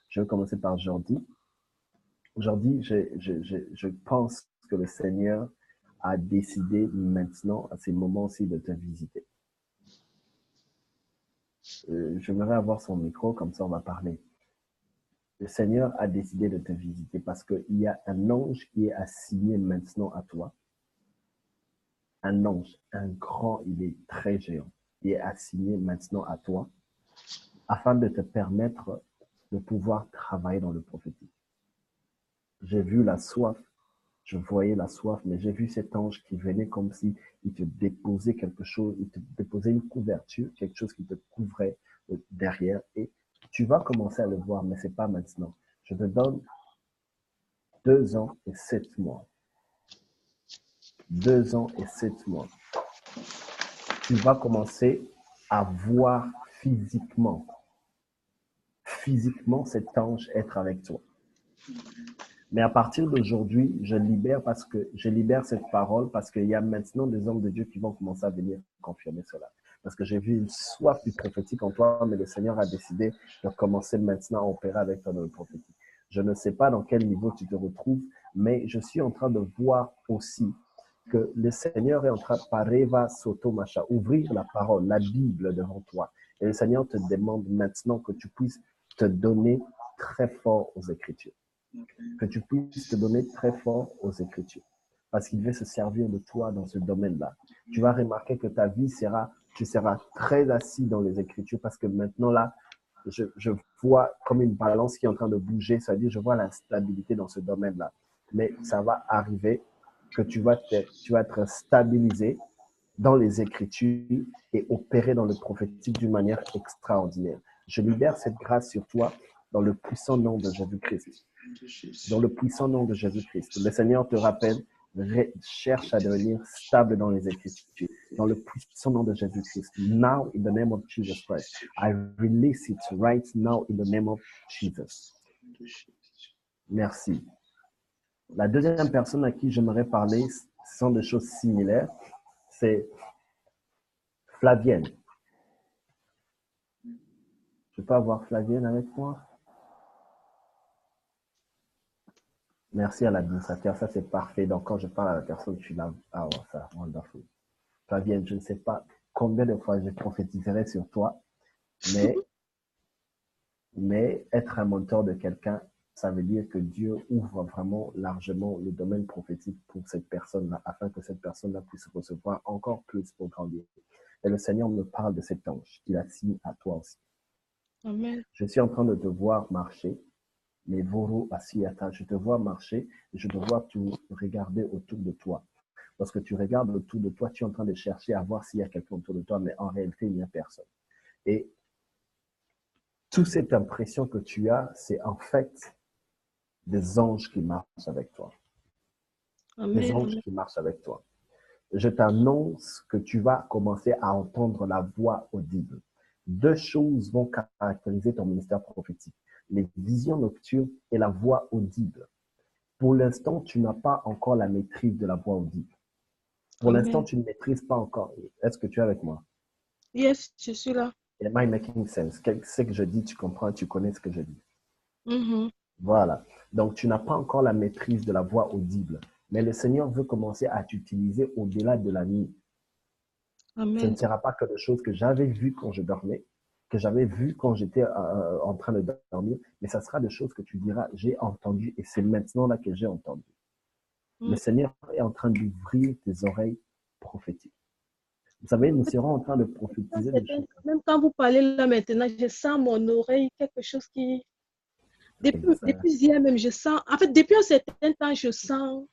Je vais commencer par Jordi. Jordi, je pense que le Seigneur a décidé maintenant, à ces moments-ci, de te visiter. J'aimerais avoir son micro, comme ça on va parler. Le Seigneur a décidé de te visiter parce qu'il y a un ange qui est assigné maintenant à toi. Un ange, un grand, il est très géant, il est assigné maintenant à toi afin de te permettre de pouvoir travailler dans le prophétique. J'ai vu la soif, je voyais la soif, mais j'ai vu cet ange qui venait comme si il te déposait quelque chose, il te déposait une couverture, quelque chose qui te couvrait derrière et tu vas commencer à le voir, mais ce n'est pas maintenant. Je te donne 2 ans et 7 mois. 2 ans et 7 mois. Tu vas commencer à voir physiquement cet ange être avec toi. Mais à partir d'aujourd'hui, je libère cette parole parce qu'il y a maintenant des hommes de Dieu qui vont commencer à venir confirmer cela. Parce que j'ai vu une soif du prophétique en toi, mais le Seigneur a décidé de commencer maintenant à opérer avec toi dans le prophétique. Je ne sais pas dans quel niveau tu te retrouves, mais je suis en train de voir aussi que le Seigneur est en train de pareva soto macha, ouvrir la parole, la Bible devant toi. Et le Seigneur te demande maintenant que tu puisses te donner très fort aux Écritures. Que tu puisses te donner très fort aux Écritures. Parce qu'il veut se servir de toi dans ce domaine-là. Tu vas remarquer que ta vie tu seras très assis dans les Écritures parce que maintenant là, je vois comme une balance qui est en train de bouger, c'est-à-dire je vois la stabilité dans ce domaine-là. Mais ça va arriver que tu vas être stabilisé dans les Écritures et opérer dans le prophétique d'une manière extraordinaire. Je libère cette grâce sur toi dans le puissant nom de Jésus-Christ. Dans le puissant nom de Jésus-Christ. Le Seigneur te rappelle, cherche à devenir stable dans les Écritures. Dans le puissant nom de Jésus-Christ. Now, in the name of Jesus Christ, I release it right now in the name of Jesus. Merci. La deuxième personne à qui j'aimerais parler, ce sont des choses similaires, c'est Flavienne. Je peux avoir Flavienne avec moi? Merci à l'administrateur, ça c'est parfait. Donc quand je parle à la personne, je suis là. Ah, oh, ça, wonderful. Flavienne, je ne sais pas combien de fois je prophétiserai sur toi, mais être un mentor de quelqu'un, ça veut dire que Dieu ouvre vraiment largement le domaine prophétique pour cette personne-là, afin que cette personne-là puisse recevoir encore plus pour grandir. Et le Seigneur me parle de cet ange qu'il a signé à toi aussi. Amen. Je suis en train de te voir marcher, mais Voro Asiata, je te vois marcher et je te vois regarder autour de toi. Lorsque tu regardes autour de toi, tu es en train de chercher à voir s'il y a quelqu'un autour de toi, mais en réalité, il n'y a personne. Et toute cette impression que tu as, c'est en fait des anges qui marchent avec toi. Amen. Des anges qui marchent avec toi. Je t'annonce que tu vas commencer à entendre la voix audible. 2 choses vont caractériser ton ministère prophétique. Les visions nocturnes et la voix audible. Pour l'instant, tu n'as pas encore la maîtrise de la voix audible. Pour l'instant, tu ne maîtrises pas encore. Est-ce que tu es avec moi? Yes, je suis là. Am I making sense? Ce que je dis, tu comprends, tu connais ce que je dis. Mm-hmm. Voilà. Donc, tu n'as pas encore la maîtrise de la voix audible. Mais le Seigneur veut commencer à t'utiliser au-delà de la nuit. Amen. Ce ne sera pas que des choses que j'avais vues quand je dormais, que j'avais vues quand j'étais en train de dormir, mais ça sera des choses que tu diras, j'ai entendu et c'est maintenant là que j'ai entendu. Le Seigneur est en train d'ouvrir tes oreilles prophétiques. Vous savez, nous serons en train de prophétiser des choses. Même quand vous parlez là maintenant, je sens mon oreille, quelque chose qui... Depuis hier même, je sens... En fait, depuis un certain temps, je sens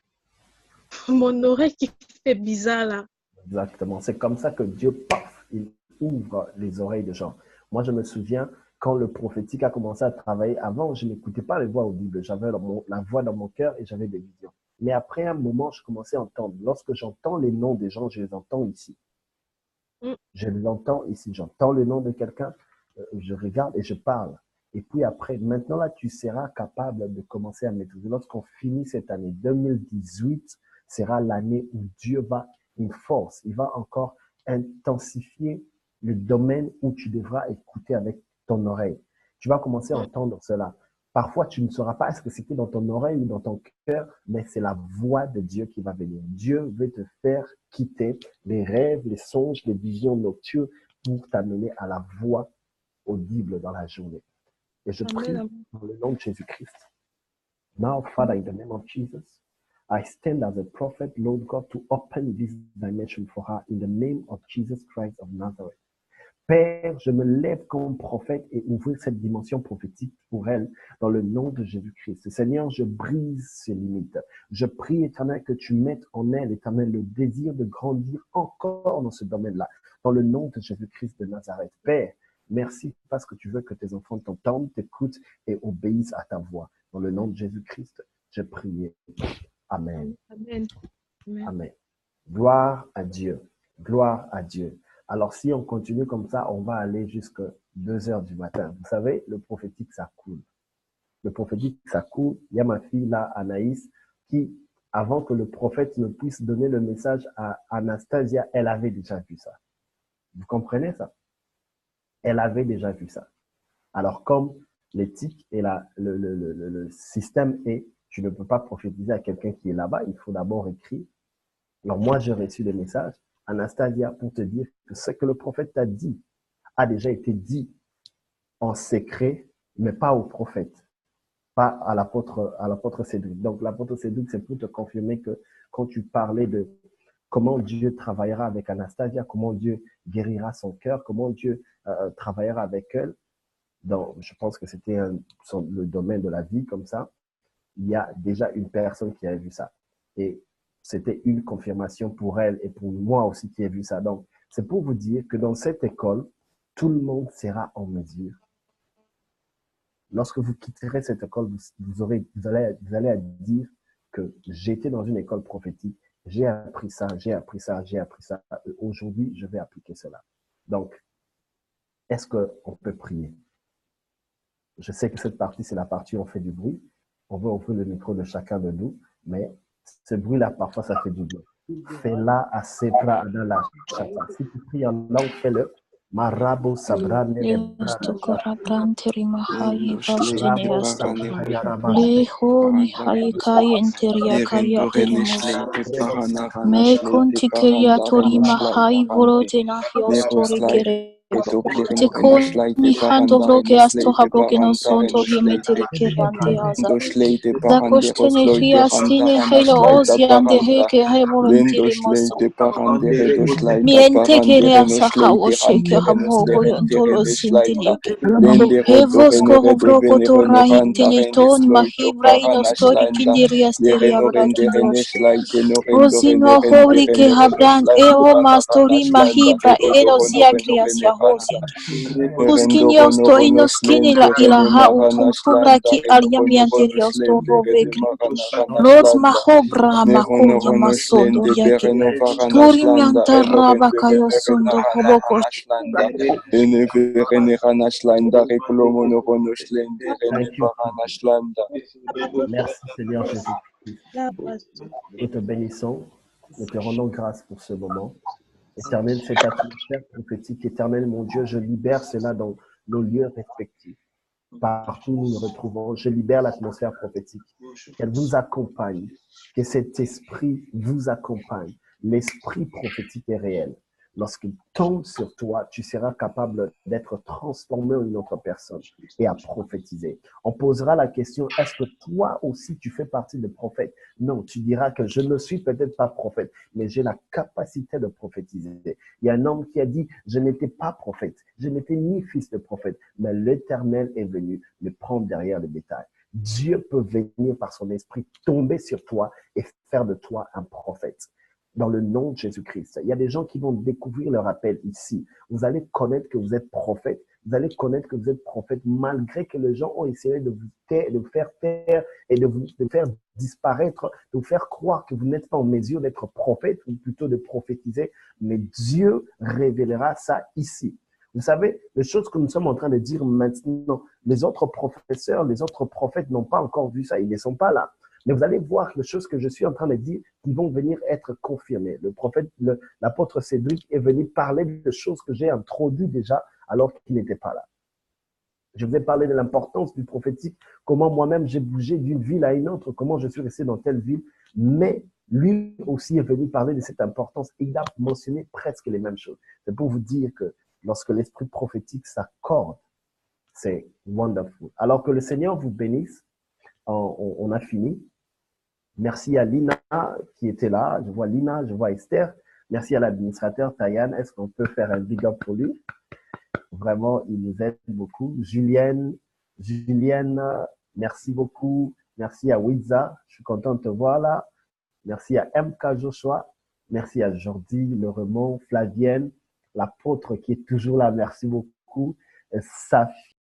mon oreille qui fait bizarre là. Exactement. C'est comme ça que Dieu, paf, il ouvre les oreilles des gens. Moi, je me souviens, quand le prophétique a commencé à travailler, avant, je n'écoutais pas les voix audibles. J'avais la voix dans mon cœur et j'avais des visions. Mais après un moment, je commençais à entendre. Lorsque j'entends les noms des gens, je les entends ici. Je les entends ici. J'entends le nom de quelqu'un, je regarde et je parle. Et puis après, maintenant là, tu seras capable de commencer à maîtriser. Lorsqu'on finit cette année 2018, sera l'année où Dieu va une force. Il va encore intensifier le domaine où tu devras écouter avec ton oreille. Tu vas commencer à entendre cela. Parfois, tu ne sauras pas est-ce que c'était dans ton oreille ou dans ton cœur, mais c'est la voix de Dieu qui va venir. Dieu veut te faire quitter les rêves, les songes, les visions nocturnes pour t'amener à la voix audible dans la journée. Et je prie Amen. dans le nom de Jésus-Christ. Now, Father, in the name of Jesus, I stand as a prophet, Lord God, to open this dimension for her in the name of Jesus Christ of Nazareth. Père, je me lève comme prophète et ouvrir cette dimension prophétique pour elle dans le nom de Jésus-Christ. Seigneur, je brise ses limites. Je prie, Éternel, que tu mettes en elle, Éternel, le désir de grandir encore dans ce domaine-là, dans le nom de Jésus-Christ de Nazareth. Père, merci parce que tu veux que tes enfants t'entendent, t'écoutent et obéissent à ta voix. Dans le nom de Jésus-Christ, je prie. Amen. Amen. Amen. Amen. Gloire à Dieu. Gloire à Dieu. Alors, si on continue comme ça, on va aller jusqu'à 2 heures du matin. Vous savez, le prophétique, ça coule. Le prophétique, ça coule. Il y a ma fille là, Anaïs, qui, avant que le prophète ne puisse donner le message à Anastasia, elle avait déjà vu ça. Vous comprenez ça? Elle avait déjà vu ça. Alors, comme l'éthique et le système est, tu ne peux pas prophétiser à quelqu'un qui est là-bas, il faut d'abord écrire. Alors, moi, j'ai reçu des messages, Anastasia, pour te dire que ce que le prophète t'a dit a déjà été dit en secret, mais pas au prophète, pas à l'apôtre Cédric. Donc, l'apôtre Cédric, c'est pour te confirmer que quand tu parlais de comment Dieu travaillera avec Anastasia, comment Dieu guérira son cœur, comment Dieu travaillera avec elle, je pense que c'était le domaine de la vie comme ça, il y a déjà une personne qui a vu ça. Et c'était une confirmation pour elle et pour moi aussi qui ai vu ça. Donc, c'est pour vous dire que dans cette école, tout le monde sera en mesure. Lorsque vous quitterez cette école, vous allez dire que j'étais dans une école prophétique, j'ai appris ça, j'ai appris ça, j'ai appris ça. Aujourd'hui, je vais appliquer cela. Donc, est-ce qu'on peut prier? Je sais que cette partie, c'est la partie où on fait du bruit. On veut ouvrir le micro de chacun de nous, mais ce bruit-là, parfois, ça fait du bien. Fais-la à sepra dans la chata. Si tu pries en langue, fais-le. Marabo sabrane Stokorabranti mahai vastineasta. Lehoni haikai enteria kaya teremosa. Me konti keria tori mahai vorotena hiostori kere. Tekoni hando bloke asto habroke non sonto himeteri kerante aza. Zakostene hiastine helo oziande heke hevolentiri moso. Miente keria sahawo sheke hamo boyontolo sintilike. Hevosko hobroko torra hintiliton mahibra inostori kindirias teriabra kindosh. Rosino hobrike habran eo mastori mahibra elosia kriasia hosiak. Uskinios to inoskini la ilaha utumbra ki aliamianterios to robekri. Los mahobra makuya masondo yake. Turimianta rabakayo sundo hoboko. Thank you. Merci Seigneur Jésus-Christ. Nous te bénissons, nous te rendons grâce pour ce moment. Éternel, cette atmosphère prophétique, éternel, mon Dieu, je libère cela dans nos lieux respectifs. Partout où nous nous retrouvons, je libère l'atmosphère prophétique. Qu'elle vous accompagne, que cet esprit vous accompagne. L'esprit prophétique est réel. Lorsqu'il tombe sur toi, tu seras capable d'être transformé en une autre personne et à prophétiser. On posera la question, est-ce que toi aussi tu fais partie des prophètes? Non, tu diras que je ne suis peut-être pas prophète, mais j'ai la capacité de prophétiser. Il y a un homme qui a dit, je n'étais pas prophète, je n'étais ni fils de prophète, mais l'Éternel est venu me prendre derrière le bétail. Dieu peut venir par son esprit tomber sur toi et faire de toi un prophète. Dans le nom de Jésus-Christ. Il y a des gens qui vont découvrir leur appel ici. Vous allez connaître que vous êtes prophète. Vous allez connaître que vous êtes prophète malgré que les gens ont essayé de vous faire taire et de vous faire disparaître, de vous faire croire que vous n'êtes pas en mesure d'être prophète ou plutôt de prophétiser. Mais Dieu révélera ça ici. Vous savez, les choses que nous sommes en train de dire maintenant, les autres professeurs, les autres prophètes n'ont pas encore vu ça, ils ne sont pas là. Mais vous allez voir les choses que je suis en train de dire qui vont venir être confirmées. Le prophète, l'apôtre Cédric est venu parler de choses que j'ai introduites déjà alors qu'il n'était pas là. Je vous ai parlé de l'importance du prophétique, comment moi-même j'ai bougé d'une ville à une autre, comment je suis resté dans telle ville, mais lui aussi est venu parler de cette importance. Il a mentionné presque les mêmes choses. C'est pour vous dire que lorsque l'esprit prophétique s'accorde, c'est wonderful. Alors que le Seigneur vous bénisse, on a fini. Merci à Lina qui était là. Je vois Lina, je vois Esther. Merci à l'administrateur Tayan. Est-ce qu'on peut faire un big up pour lui? Vraiment, il nous aide beaucoup. Julienne, merci beaucoup. Merci à Wiza. Je suis content de te voir là. Merci à MK Joshua. Merci à Jordi, Le Flavienne, l'apôtre qui est toujours là. Merci beaucoup. Safi.